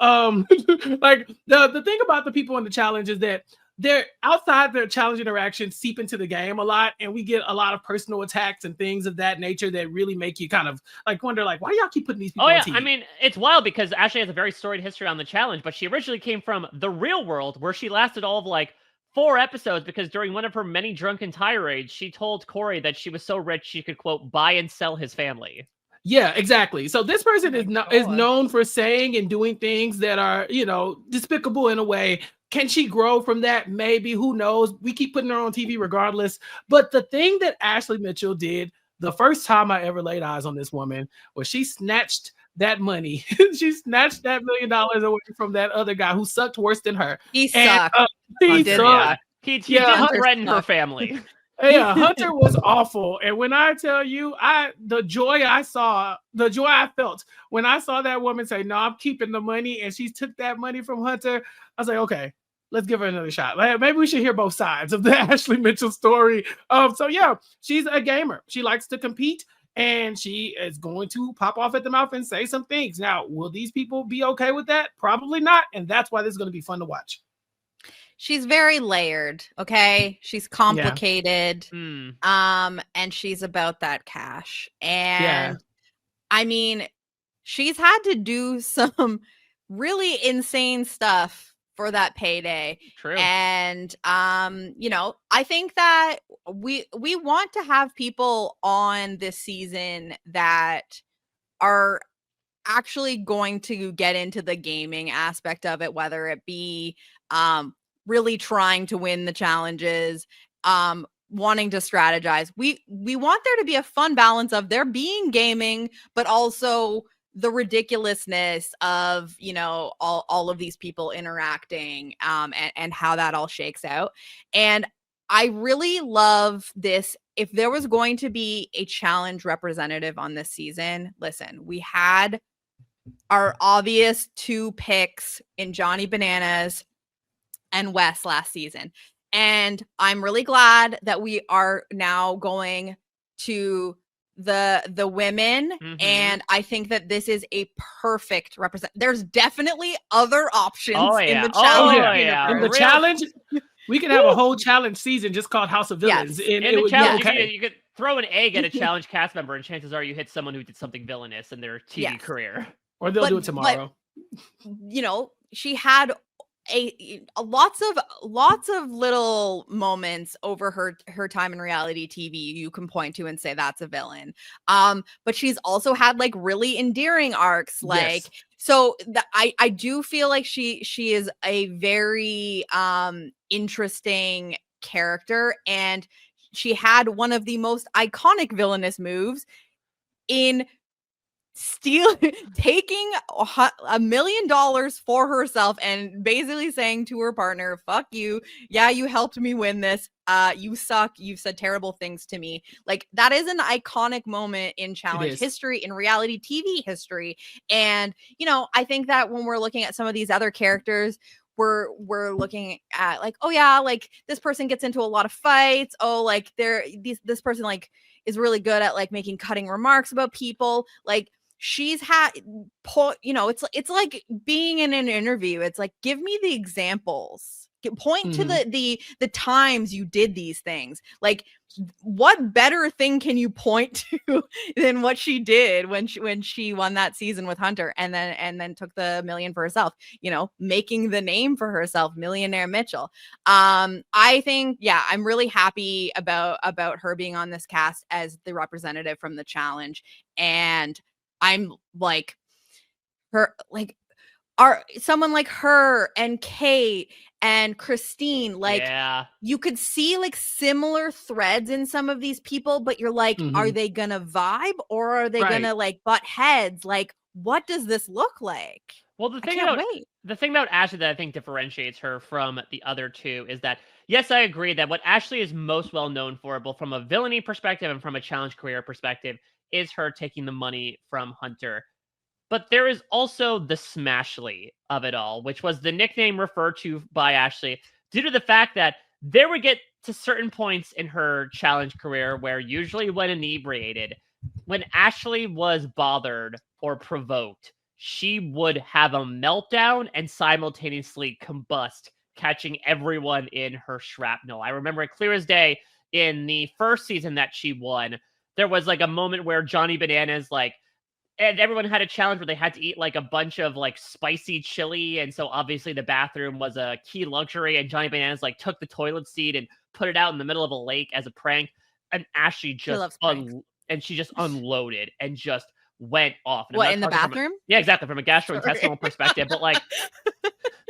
Speaker 2: Like, the thing about the people in the challenge is that they're outside their challenge interactions seep into the game a lot, and we get a lot of personal attacks and things of that nature that really make you kind of like wonder, like, why do y'all keep putting these people on TV?
Speaker 1: I mean, it's wild because Ashley has a very storied history on the challenge, but she originally came from the real world, where she lasted all of like 4 episodes because during one of her many drunken tirades, she told Corey that she was so rich she could, quote, buy and sell his family.
Speaker 2: Yeah, exactly. So this person is known for saying and doing things that are, you know, despicable in a way. Can she grow from that? Maybe. Who knows? We keep putting her on TV regardless. But the thing that Ashley Mitchell did the first time I ever laid eyes on this woman was she snatched that money. She snatched that $1 million away from that other guy who sucked worse than her.
Speaker 3: He sucked.
Speaker 2: He sucked.
Speaker 1: He didn't threaten her family.
Speaker 2: Yeah, Hunter was awful. And when I tell you, the joy I felt when I saw that woman say, no, I'm keeping the money, and she took that money from Hunter, I was like, okay, let's give her another shot. Maybe we should hear both sides of the Ashley Mitchell story. So yeah, she's a gamer. She likes to compete, and she is going to pop off at the mouth and say some things. Now, will these people be okay with that? Probably not. And that's why this is going to be fun to watch.
Speaker 3: She's very layered, okay? She's complicated.
Speaker 1: Yeah.
Speaker 3: And she's about that cash. And I mean, she's had to do some really insane stuff for that payday.
Speaker 1: True.
Speaker 3: And you know, I think that we want to have people on this season that are actually going to get into the gaming aspect of it, whether it be really trying to win the challenges, wanting to strategize. We want there to be a fun balance of there being gaming, but also the ridiculousness of, you know, all of these people interacting, and how that all shakes out. And I really love this. If there was going to be a challenge representative on this season, listen, we had our obvious 2 picks in Johnny Bananas and Wes last season. And I'm really glad that we are now going to the women, and I think that this is a perfect represent. There's definitely other options in the challenge universe.
Speaker 2: In the challenge, we could have a whole challenge season just called House of Villains.
Speaker 1: And
Speaker 2: it would
Speaker 1: challenge,
Speaker 2: be okay.
Speaker 1: you could throw an egg at a challenge cast member, and chances are you hit someone who did something villainous in their TV career.
Speaker 2: Or they'll do it tomorrow.
Speaker 3: But, she had lots of little moments over her time in reality TV you can point to and say that's a villain. But she's also had like really endearing arcs, like so I do feel like she is a very interesting character, and she had one of the most iconic villainous moves in taking $1 million for herself and basically saying to her partner, fuck you, yeah, you helped me win this, you suck, you've said terrible things to me. Like, that is an iconic moment in challenge history, in reality TV history. And I think that when we're looking at some of these other characters, we're looking at like, oh yeah, like this person gets into a lot of fights, oh like this person like is really good at like making cutting remarks about people. Like, she's had, it's like being in an interview. It's like, give me the examples. Point to the times you did these things. Like, what better thing can you point to than what she did when she won that season with Hunter, and then took the $1 million for herself, making the name for herself, Millionaire Mitchell. I think, I'm really happy about her being on this cast as the representative from the challenge. And I'm like, someone like her and Kate and Christine, like, you could see like similar threads in some of these people, but you're like, are they gonna vibe, or are they gonna like butt heads? Like, what does this look like?
Speaker 1: Well, the thing about Ashley that I think differentiates her from the other two is that, yes, I agree that what Ashley is most well known for, both from a villainy perspective and from a challenge career perspective, is her taking the money from Hunter. But there is also the Smashly of it all, which was the nickname referred to by Ashley due to the fact that there would get to certain points in her challenge career where, usually when inebriated, when Ashley was bothered or provoked, she would have a meltdown and simultaneously combust, catching everyone in her shrapnel. I remember it clear as day in the first season that she won. There was like a moment where Johnny Bananas, and everyone had a challenge where they had to eat like a bunch of like spicy chili. And so obviously the bathroom was a key luxury. And Johnny Bananas like took the toilet seat and put it out in the middle of a lake as a prank. And Ashley just she just unloaded and just went off. And
Speaker 3: what, in the bathroom?
Speaker 1: Yeah, exactly. From a gastrointestinal perspective. But like,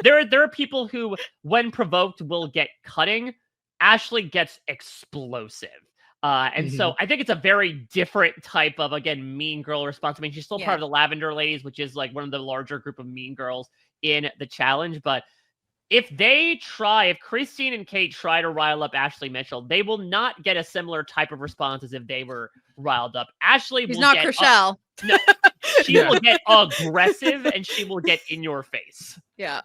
Speaker 1: there are people who, when provoked, will get cutting. Ashley gets explosive. And so I think it's a very different type of, again, mean girl response. I mean, she's still part of the Lavender Ladies, which is like one of the larger group of mean girls in the challenge. But if Christine and Kate try to rile up Ashley Mitchell, they will not get a similar type of response as if they were riled up. Ashley will
Speaker 3: not Chrishell.
Speaker 1: She will get aggressive, and she will get in your face.
Speaker 3: Yeah.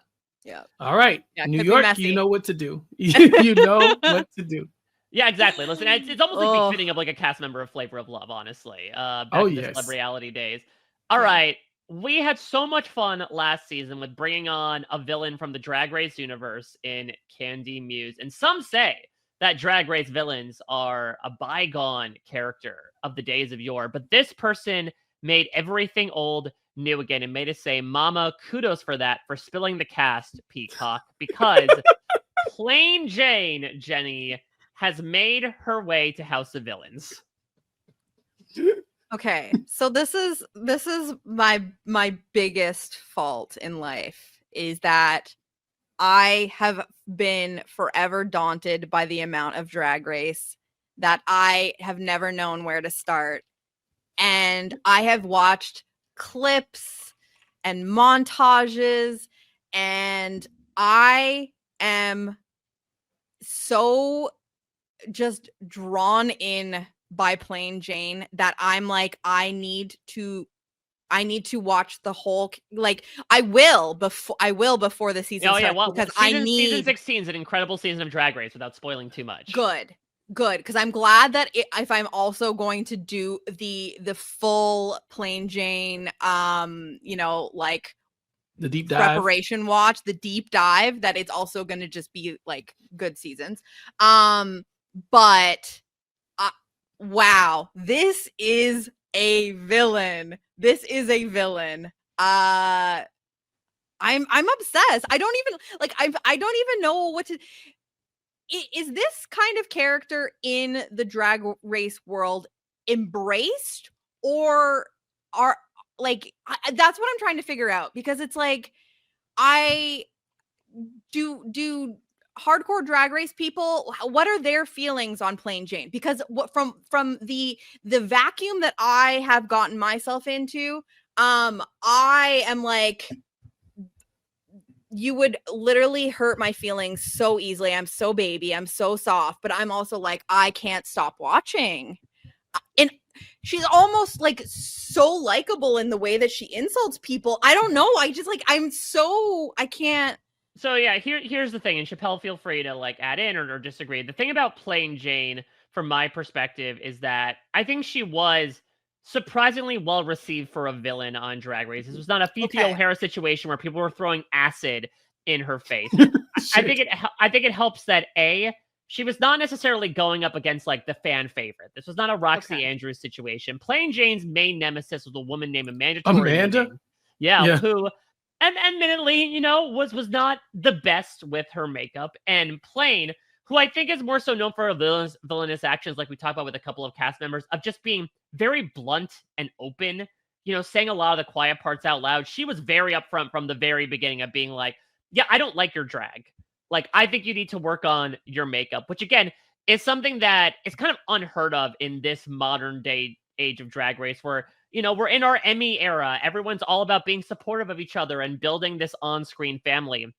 Speaker 2: All right. New York, you know what to do. You know what to do.
Speaker 1: Yeah, exactly. Listen, it's almost like befitting of like a cast member of Flavor of Love, honestly. Back in the celeb reality days. All right. We had so much fun last season with bringing on a villain from the Drag Race universe in Candy Muse. And some say that Drag Race villains are a bygone character of the days of yore. But this person made everything old new again and made us say, Mama, kudos for that, for spilling the cast, Peacock. Because Plain Jane, Jenny, has made her way to House of Villains.
Speaker 3: Okay, so this is my biggest fault in life, is that I have been forever daunted by the amount of Drag Race that I have never known where to start. And I have watched clips and montages, and I am so just drawn in by Plain Jane that I'm like, I need to watch the whole, like, I will before the season starts, because I need.
Speaker 1: Season 16 is an incredible season of Drag Race without spoiling too much.
Speaker 3: Good. Good, because I'm glad that if I'm also going to do the full Plain Jane, like
Speaker 2: The deep dive.
Speaker 3: preparation watch, the deep dive, that it's also going to just be like good seasons. But wow, this is a villain. This is a villain. I'm obsessed. I don't even I don't even know what to. Is this kind of character in the drag race world embraced, or are that's what I'm trying to figure out, because it's like, I do hardcore drag race people, what are their feelings on Plain Jane? Because what from the vacuum that I have gotten myself into, I am like, you would literally hurt my feelings so easily. I'm so baby, I'm so soft, but I'm also like, I can't stop watching. And she's almost like so likable in the way that she insults people. I don't know. I just like, I can't.
Speaker 1: So yeah, here's the thing, and Chappell, feel free to like add in or disagree. The thing about Plain Jane, from my perspective, is that I think she was surprisingly well received for a villain on Drag Race. This was not a Fifi O'Hara situation where people were throwing acid in her face. I think it helps that she was not necessarily going up against like the fan favorite. This was not a Roxy Andrews situation. Plain Jane's main nemesis was a woman named
Speaker 2: Amanda.
Speaker 1: Yeah, who admittedly, was not the best with her makeup. And Plain, who I think is more so known for her villainous actions, like we talked about with a couple of cast members, of just being very blunt and open, saying a lot of the quiet parts out loud. She was very upfront from the very beginning of being like, yeah, I don't like your drag. Like, I think you need to work on your makeup, which again is something that is kind of unheard of in this modern day age of Drag Race, where, we're in our Emmy era. Everyone's all about being supportive of each other and building this on-screen family.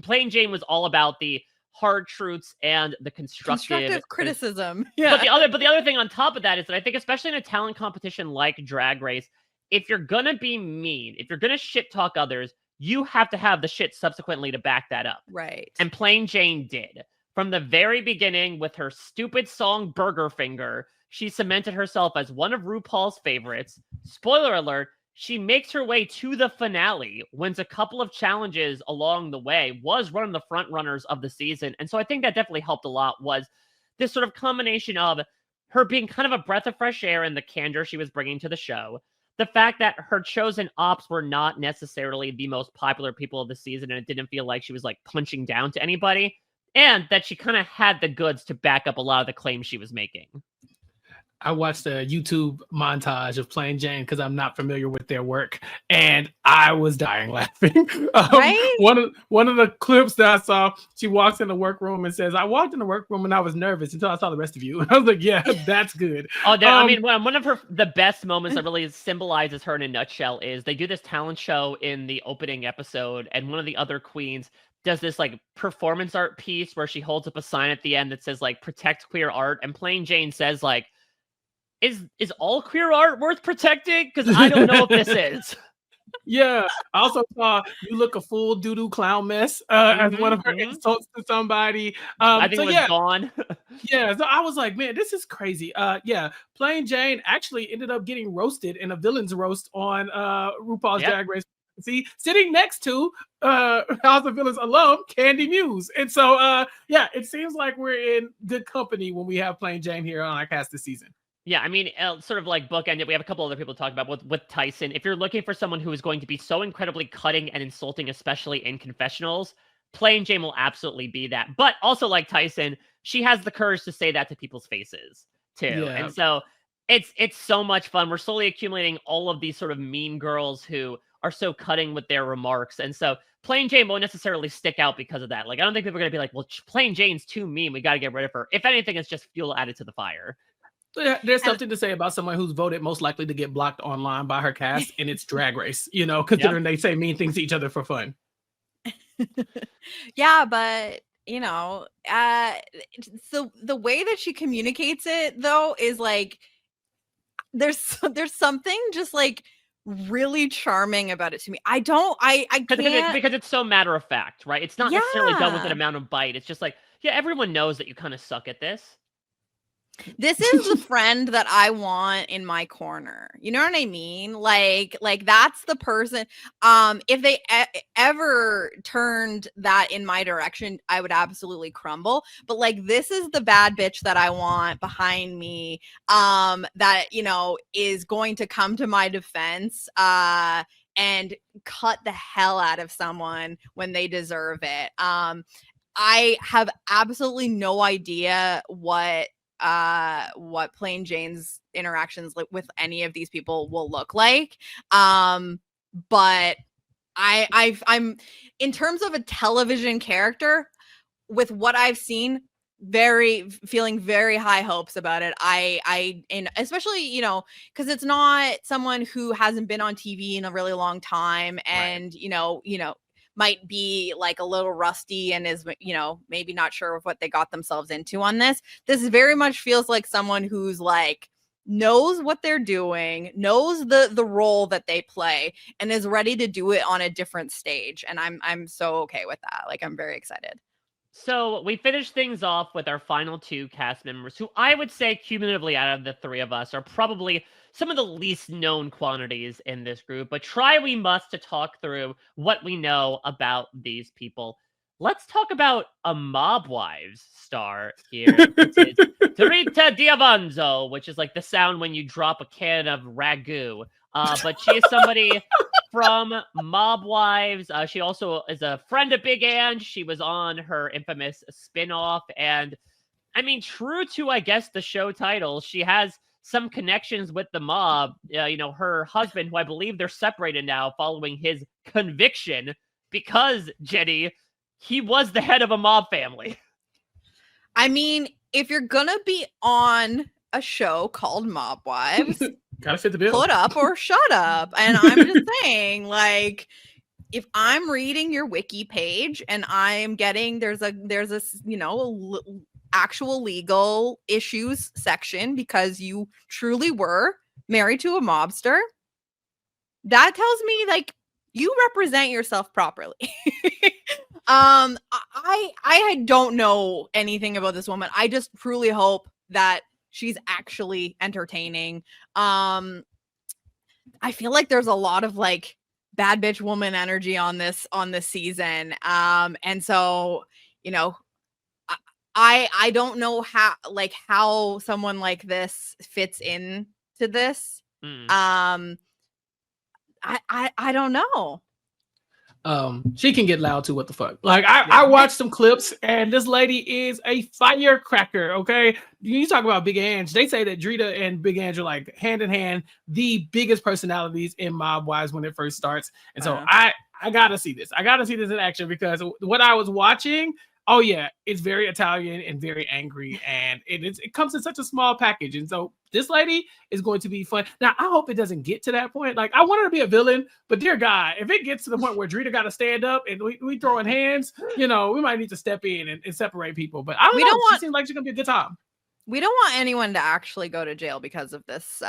Speaker 1: Plain Jane was all about the hard truths and the constructive
Speaker 3: criticism. Yeah.
Speaker 1: But the other thing on top of that is that I think, especially in a talent competition like Drag Race, if you're gonna be mean, if you're gonna shit talk others, you have to have the shit subsequently to back that up.
Speaker 3: Right.
Speaker 1: And Plain Jane did. From the very beginning, with her stupid song Burger Finger, she cemented herself as one of RuPaul's favorites. Spoiler alert, she makes her way to the finale, wins a couple of challenges along the way, was one of the front runners of the season. And so I think that definitely helped a lot, was this sort of combination of her being kind of a breath of fresh air in the candor she was bringing to the show, the fact that her chosen ops were not necessarily the most popular people of the season, and it didn't feel like she was like punching down to anybody, and that she kind of had the goods to back up a lot of the claims she was making.
Speaker 2: I watched a YouTube montage of Plain Jane because I'm not familiar with their work, and I was dying laughing.
Speaker 3: Right?
Speaker 2: One of the clips that I saw, she walks in the workroom and says, "I walked in the workroom and I was nervous until I saw the rest of you." I was like, "Yeah, that's good."
Speaker 1: Oh, one of the best moments that really symbolizes her in a nutshell is they do this talent show in the opening episode, and one of the other queens does this like performance art piece where she holds up a sign at the end that says like "protect queer art," and Plain Jane says like, Is all queer art worth protecting? Because I don't know if this is.
Speaker 2: Yeah, I also saw "You look a fool, doo-doo clown mess" as one of her insults to somebody.
Speaker 1: I think it was gone.
Speaker 2: Yeah, so I was like, man, this is crazy. Yeah, Plain Jane actually ended up getting roasted in a villain's roast on RuPaul's Drag Race. See, sitting next to House of Villains alum Candy Muse. And so, it seems like we're in good company when we have Plain Jane here on our cast this season.
Speaker 1: Yeah, I mean, sort of like bookend it. We have a couple other people to talk about with Tyson. If you're looking for someone who is going to be so incredibly cutting and insulting, especially in confessionals, Plain Jane will absolutely be that. But also, like Tyson, she has the courage to say that to people's faces too. Yeah. And so it's so much fun. We're slowly accumulating all of these sort of mean girls who are so cutting with their remarks. And so Plain Jane won't necessarily stick out because of that. Like, I don't think people are going to be like, well, Plain Jane's too mean, we got to get rid of her. If anything, it's just fuel added to the fire.
Speaker 2: There's something to say about someone who's voted most likely to get blocked online by her cast, and it's Drag Race, considering they say mean things to each other for fun.
Speaker 3: Yeah, but so the way that she communicates it though is like, there's something just like really charming about it to me. I can't,
Speaker 1: because it's so matter of fact, right? It's not necessarily done with an amount of bite. It's just like, yeah, everyone knows that you kind of suck at this.
Speaker 3: This is the friend that I want in my corner. You know what I mean? Like that's the person. If they ever turned that in my direction, I would absolutely crumble. But like, this is the bad bitch that I want behind me. That, you know, is going to come to my defense. And cut the hell out of someone when they deserve it. I have absolutely no idea what Plain Jane's interactions with any of these people will look like. But I'm in terms of a television character, with what I've seen, feeling very high hopes about it. And especially, you know, because it's not someone who hasn't been on TV in a really long time, and you know, might be like a little rusty and is, you know, maybe not sure of what they got themselves into on this. This very much feels like someone who's like knows what they're doing, knows the role that they play, and is ready to do it on a different stage. And I'm so okay with that. Like, I'm very excited.
Speaker 1: So we finished things off with our final two cast members, who I would say cumulatively out of the three of us are probably some of the least known quantities in this group, but try we must to talk through what we know about these people. Let's talk about a Mob Wives star here. It is Tarita Diavanzo, which is like the sound when you drop a can of ragu. But she is somebody from Mob Wives. She also is a friend of Big Ange. She was on her infamous spinoff. And I mean, true to, I guess, the show title, she has some connections with the mob. You know, her husband, who I believe they're separated now following his conviction, because, Jenny, he was the head of a mob family.
Speaker 3: I mean, if you're gonna be on a show called Mob Wives,
Speaker 2: gotta fit the bill.
Speaker 3: Put up or shut up. And I'm just saying, like, if I'm reading your wiki page and I'm getting there's a you know, actual legal issues section because you truly were married to a mobster, that tells me like you represent yourself properly. I don't know anything about this woman. I just truly hope that she's actually entertaining. I feel like there's a lot of like bad bitch woman energy on this season. And so, you know, I don't know how someone like this fits in to this. I don't know.
Speaker 2: She can get loud too. What the fuck? Like, I watched some clips, and this lady is a firecracker. Okay, you talk about Big Ange. They say that Drita and Big Ange are like hand in hand, the biggest personalities in Mob Wives when it first starts. And so I gotta see this. I gotta see this in action, because what I was watching, oh yeah, it's very Italian and very angry, and it comes in such a small package. And so this lady is going to be fun. Now, I hope it doesn't get to that point. Like, I want her to be a villain, but dear God, if it gets to the point where Drita got to stand up and we throwing hands, you know, we might need to step in and separate people. But I don't know. She seems like she's gonna be a good time.
Speaker 3: We don't want anyone to actually go to jail because of this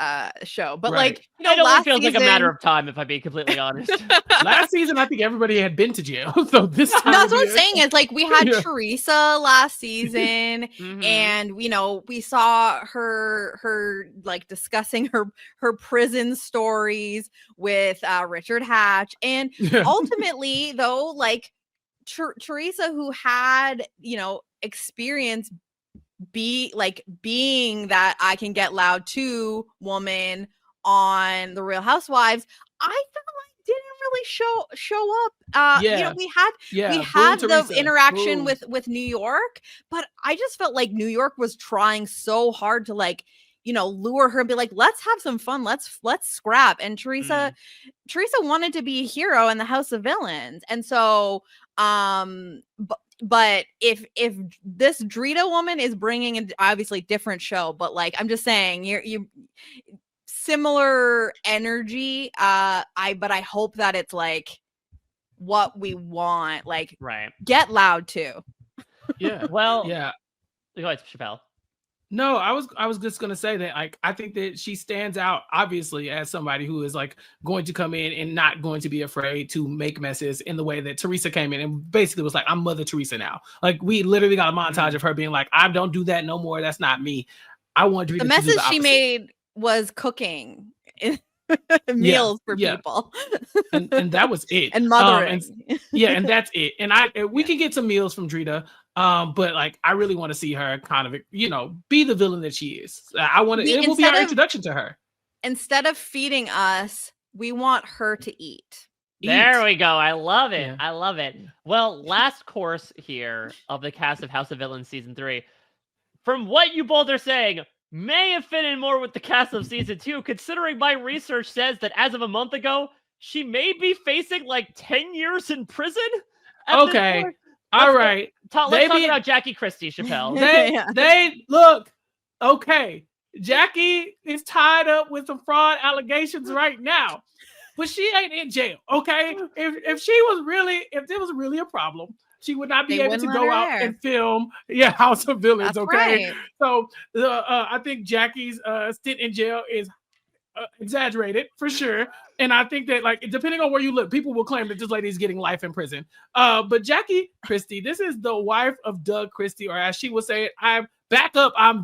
Speaker 3: show. But like, you know,
Speaker 1: it only feels like a matter of time, if I'm being completely honest.
Speaker 2: Last season, I think everybody had been to jail. So this time,
Speaker 3: that's what I'm saying is like we had Teresa last season, and you know, we saw her like discussing her prison stories with Richard Hatch, and ultimately though, like Teresa, who had, you know, experience being that I can get loud too woman on the Real Housewives, I felt like didn't really show up. You know, we had the interaction with New York, but I just felt like New York was trying so hard to like, you know, lure her and be like, let's have some fun, let's scrap. And Teresa wanted to be a hero in the House of Villains. And so but if this Drita woman is bringing an obviously different show, but like, I'm just saying, you similar energy. But I hope that it's like what we want. Like, get loud too.
Speaker 2: Yeah.
Speaker 1: Well,
Speaker 2: yeah.
Speaker 1: Go ahead, Chappell.
Speaker 2: No, I was just gonna say that, like, I think that she stands out obviously as somebody who is like going to come in and not going to be afraid to make messes in the way that Teresa came in and basically was like, I'm Mother Teresa now. Like, we literally got a montage of her being like, I don't do that no more. That's not me. I want Drita
Speaker 3: The
Speaker 2: to do
Speaker 3: messes
Speaker 2: the
Speaker 3: she
Speaker 2: opposite.
Speaker 3: made was cooking meals for people.
Speaker 2: and that was it.
Speaker 3: And mothering.
Speaker 2: And that's it. And we can get some meals from Drita. But like I really want to see her kind of, be the villain that she is. I want to. It will be our introduction to her.
Speaker 3: Instead of feeding us, we want her to eat.
Speaker 1: There we go. I love it.
Speaker 2: Yeah.
Speaker 1: I love it. Well, last course here of the cast of House of Villains season 3. From what you both are saying, may have fit in more with the cast of season 2, considering my research says that as of a month ago, she may be facing like 10 years in prison.
Speaker 2: Okay. All right.
Speaker 1: Let's talk about Jackie Christie, Chappell.
Speaker 2: They look. Okay. Jackie is tied up with some fraud allegations right now, but she ain't in jail. Okay. If there was really a problem, she would not be able to go out and film House of Villains.
Speaker 3: That's
Speaker 2: okay.
Speaker 3: Right.
Speaker 2: So I think Jackie's stint in jail is exaggerated for sure. And I think that, like, depending on where you look, people will claim that this lady is getting life in prison. But Jackie Christie, this is the wife of Doug Christie, or as she would say it, I'm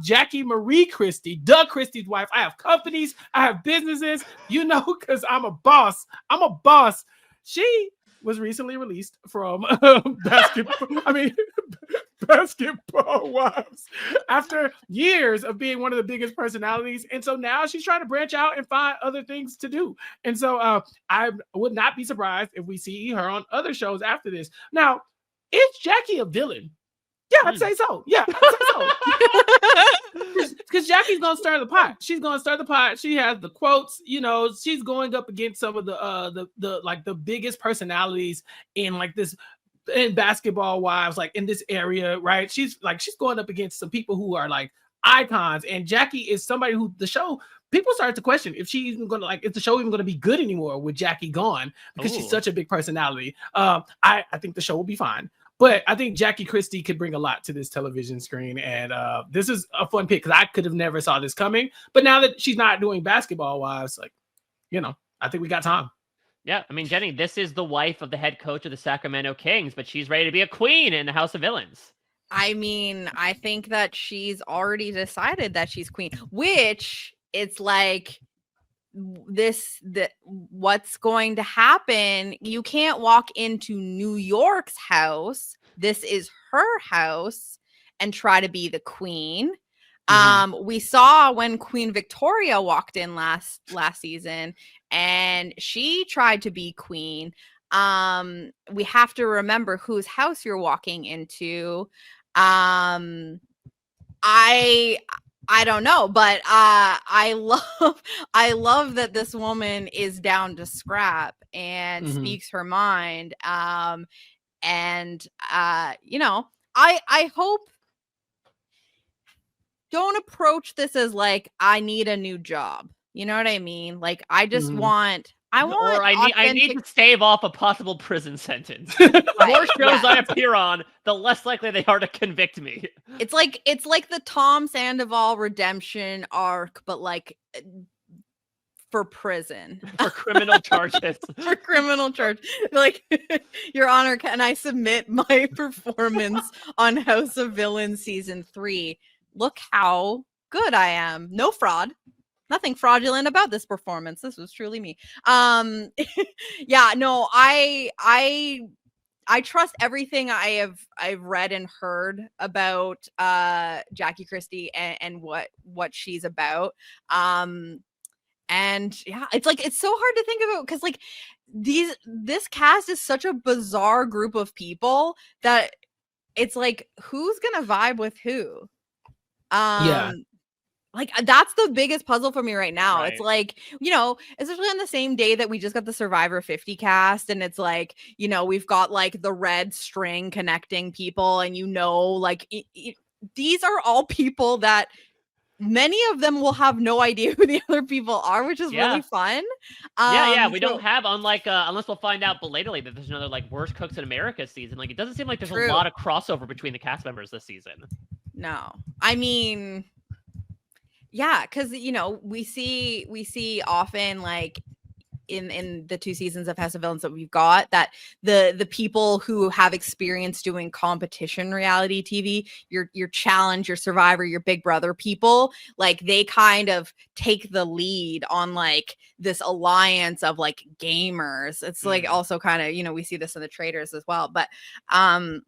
Speaker 2: Jackie Marie Christie, Doug Christie's wife. I have companies, I have businesses, because I'm a boss. She was recently released from Basketball Wives after years of being one of the biggest personalities. And so now she's trying to branch out and find other things to do. And so I would not be surprised if we see her on other shows after this. Now, is Jackie a villain? Yeah, I'd say so. Because Jackie's gonna stir the pot. She's gonna stir the pot. She has the quotes. She's going up against some of the biggest personalities in Basketball Wives, like in this area, right? She's going up against some people who are like icons, and Jackie is somebody who the show people start to question if she's even gonna is the show even gonna be good anymore with Jackie gone, because she's such a big personality. I think the show will be fine. But I think Jackie Christie could bring a lot to this television screen. And this is a fun pick because I could have never saw this coming. But now that she's not doing Basketball Wives, I think we got time.
Speaker 1: Yeah, I mean, Jenny, this is the wife of the head coach of the Sacramento Kings, but she's ready to be a queen in the House of Villains.
Speaker 3: I mean, I think that she's already decided that she's queen, which it's like what's going to happen. You can't walk into New York's house. This is her house, and try to be the queen. We saw when Queen Victoria walked in last season and she tried to be queen. We have to remember whose house you're walking into. I don't know, but I love that this woman is down to scrap and speaks her mind. I hope, don't approach this as like, I need a new job. You know what I mean? Like, I just
Speaker 1: I need to stave off a possible prison sentence. The more shows I appear on, the less likely they are to convict me.
Speaker 3: It's like the Tom Sandoval redemption arc, but like for prison.
Speaker 1: For criminal charges.
Speaker 3: For criminal charge. Like, Your Honor, can I submit my performance on House of Villains season 3? Look how good I am. No fraud. Nothing fraudulent about this performance. This was truly me. Yeah, no, I trust everything I've read and heard about Jackie Christie and what she's about. And yeah, it's so hard to think about because like this cast is such a bizarre group of people that it's like, who's gonna vibe with who? Like, that's the biggest puzzle for me right now. Right. It's like, especially on the same day that we just got the Survivor 50 cast, and it's like, we've got like the red string connecting people, and like these are all people that many of them will have no idea who the other people are, which is really fun.
Speaker 1: We don't have, unlike unless we'll find out belatedly that there's another like Worst Cooks in America season. Like, it doesn't seem like there's a lot of crossover between the cast members this season.
Speaker 3: No, I mean, yeah, because we see often like in the 2 seasons of House of Villains that we've got, that the people who have experience doing competition reality TV, your Challenge, your Survivor, your Big Brother people, like they kind of take the lead on like this alliance of like gamers. It's like also kind of, you know, we see this in the Traitors as well, but I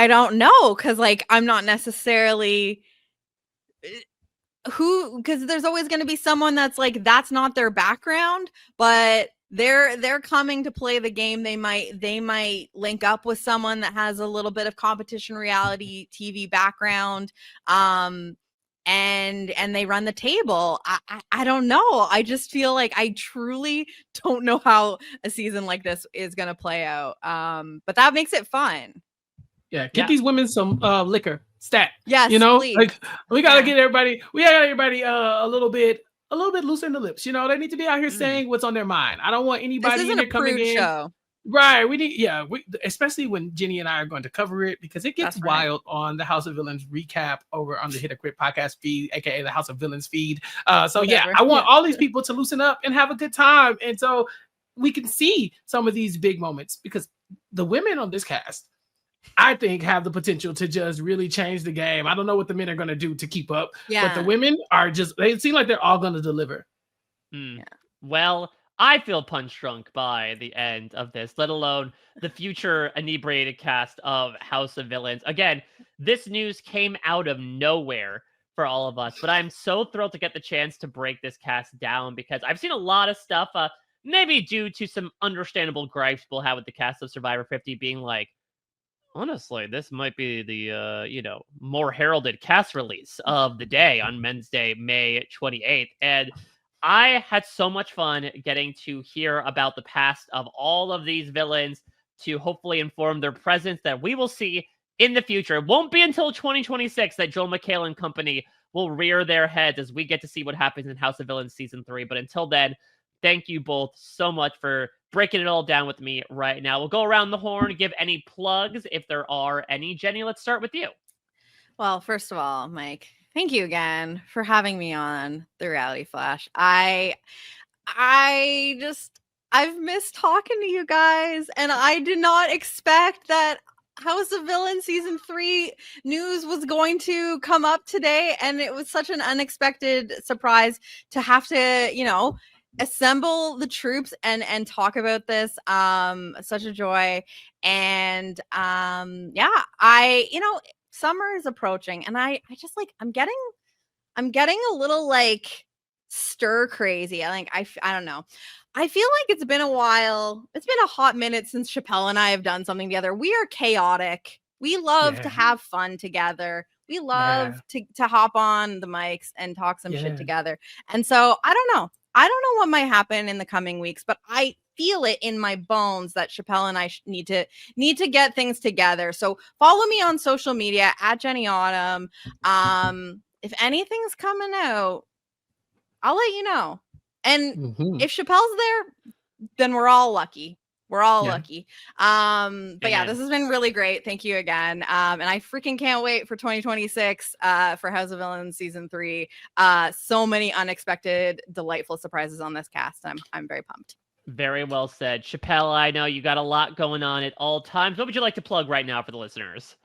Speaker 3: don't know, because like I'm not necessarily because there's always going to be someone that's like, that's not their background, but they're coming to play the game. They might link up with someone that has a little bit of competition reality TV background, and they run the table. I don't know. I just feel like I truly don't know how a season like this is going to play out. But that makes it fun.
Speaker 2: Yeah, get these women some liquor. Stat.
Speaker 3: Yes,
Speaker 2: you know,
Speaker 3: please.
Speaker 2: like we gotta get everybody. We got everybody a little bit looser in the lips. You know, they need to be out here saying what's on their mind. I don't want anybody in here coming in. Show. Right. We need. Yeah. Especially when Jenny and I are going to cover it, because it gets wild on the House of Villains recap over on the Hit or Quit podcast feed, aka the House of Villains feed. So yeah, I want all these people to loosen up and have a good time, and so we can see some of these big moments, because the women on this cast, I think, have the potential to just really change the game. I don't know what the men are going to do to keep up, but the women are just, they seem like they're all going to deliver.
Speaker 1: Yeah. Well, I feel punch drunk by the end of this, let alone the future inebriated cast of House of Villains. Again, this news came out of nowhere for all of us, but I'm so thrilled to get the chance to break this cast down, because I've seen a lot of stuff, maybe due to some understandable gripes we'll have with the cast of Survivor 50 being like, honestly, this might be the, more heralded cast release of the day on Wednesday, May 28th. And I had so much fun getting to hear about the past of all of these villains, to hopefully inform their presence that we will see in the future. It won't be until 2026 that Joel McHale and company will rear their heads as we get to see what happens in House of Villains Season 3. But until then, thank you both so much for breaking it all down with me right now. We'll go around the horn, give any plugs if there are any. Jenny, let's start with you.
Speaker 3: Well, first of all, Mike, thank you again for having me on the Reality Flash. I've missed talking to you guys, and I did not expect that House of Villains Season 3 news was going to come up today, and it was such an unexpected surprise to have to, assemble the troops and talk about this. Such a joy. And summer is approaching, and I just like, I'm getting a little like stir crazy. I don't know. I feel like it's been a while. It's been a hot minute since Chappell and I have done something together. We are chaotic. We love to have fun together. We love to hop on the mics and talk some shit together. And so I don't know what might happen in the coming weeks, but I feel it in my bones that Chappell and I need to get things together. So follow me on social media at Jenny Autumn. If anything's coming out, I'll let you know. And if Chappell's there, then we're all lucky. We're all lucky. But yeah, this has been really great. Thank you again. And I freaking can't wait for 2026 for House of Villains Season 3. So many unexpected, delightful surprises on this cast. I'm very pumped.
Speaker 1: Very well said. Chappell, I know you got a lot going on at all times. What would you like to plug right now for the listeners?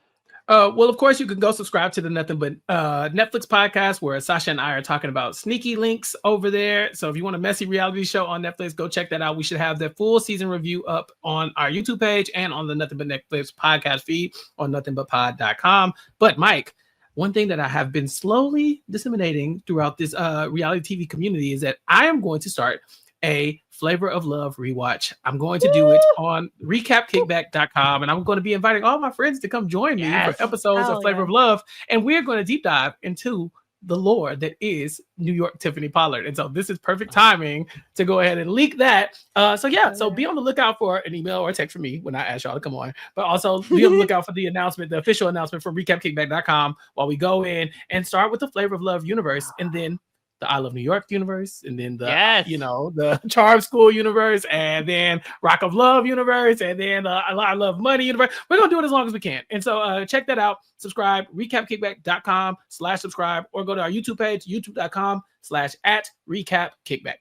Speaker 2: Well, of course, you can go subscribe to the Nothing But Netflix podcast, where Sasha and I are talking about sneaky links over there. So if you want a messy reality show on Netflix, go check that out. We should have the full season review up on our YouTube page and on the Nothing But Netflix podcast feed on nothingbutpod.com. But Mike, one thing that I have been slowly disseminating throughout this reality TV community is that I am going to start a Flavor of Love rewatch. I'm going to do it on recapkickback.com, and I'm going to be inviting all my friends to come join me for episodes of Flavor of Love, and we're going to deep dive into the lore that is New York Tiffany Pollard. And so this is perfect timing to go ahead and leak that. So be on the lookout for an email or a text from me when I ask y'all to come on, but also be on the lookout for the announcement, the official announcement from recapkickback.com, while we go in and start with the Flavor of Love universe, and then the I Love New York universe, and then the the Charm School universe, and then Rock of Love universe, and then I Love Money universe. We're gonna do it as long as we can. And so check that out. Subscribe, recapkickback.com/subscribe, or go to our YouTube page, youtube.com/@recapkickback.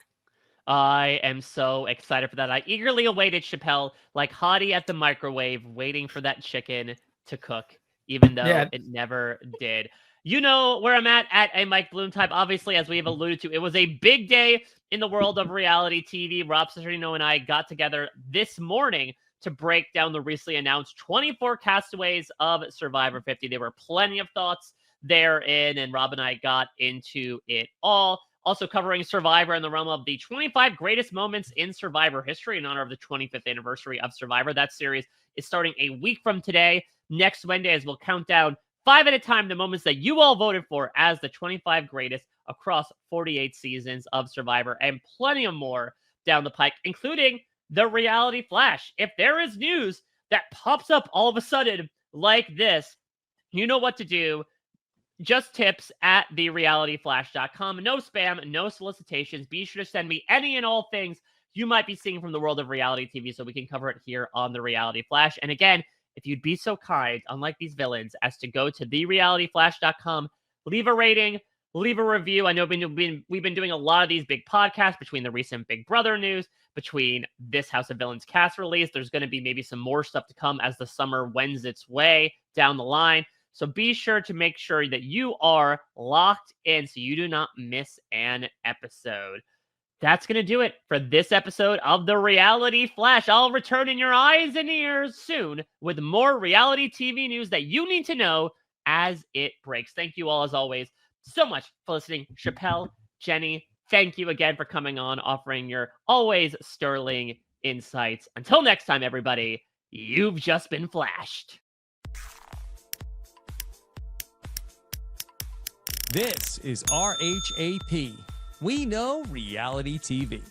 Speaker 1: I am so excited for that. I eagerly awaited Chappelle like hottie at the microwave, waiting for that chicken to cook, even though
Speaker 2: Yeah.
Speaker 1: it never did. You know where I'm at a Mike Bloom type. Obviously, as we have alluded to, it was a big day in the world of reality TV. Rob Cesarino and I got together this morning to break down the recently announced 24 castaways of Survivor 50. There were plenty of thoughts therein, and Rob and I got into it all. Also covering Survivor in the realm of the 25 greatest moments in Survivor history in honor of the 25th anniversary of Survivor. That series is starting a week from today. Next Wednesday, as we'll count down 5 at a time the moments that you all voted for as the 25 greatest across 48 seasons of Survivor, and plenty of more down the pike, including the reality flash. If there is news that pops up all of a sudden like this, you know what to do. Just tips at therealityflash.com. No spam, no solicitations. Be sure to send me any and all things you might be seeing from the world of reality TV so we can cover it here on The Reality Flash. And again, if you'd be so kind, unlike these villains, as to go to therealityflash.com, leave a rating, leave a review. I know we've been doing a lot of these big podcasts between the recent Big Brother news, between this House of Villains cast release. There's going to be maybe some more stuff to come as the summer wends its way down the line. So be sure to make sure that you are locked in so you do not miss an episode. That's going to do it for this episode of The Reality Flash. I'll return in your eyes and ears soon with more reality TV news that you need to know as it breaks. Thank you all, as always, so much for listening. Chappell, Jenny, thank you again for coming on, offering your always sterling insights. Until next time, everybody, you've just been flashed.
Speaker 4: This is RHAP. We know reality TV.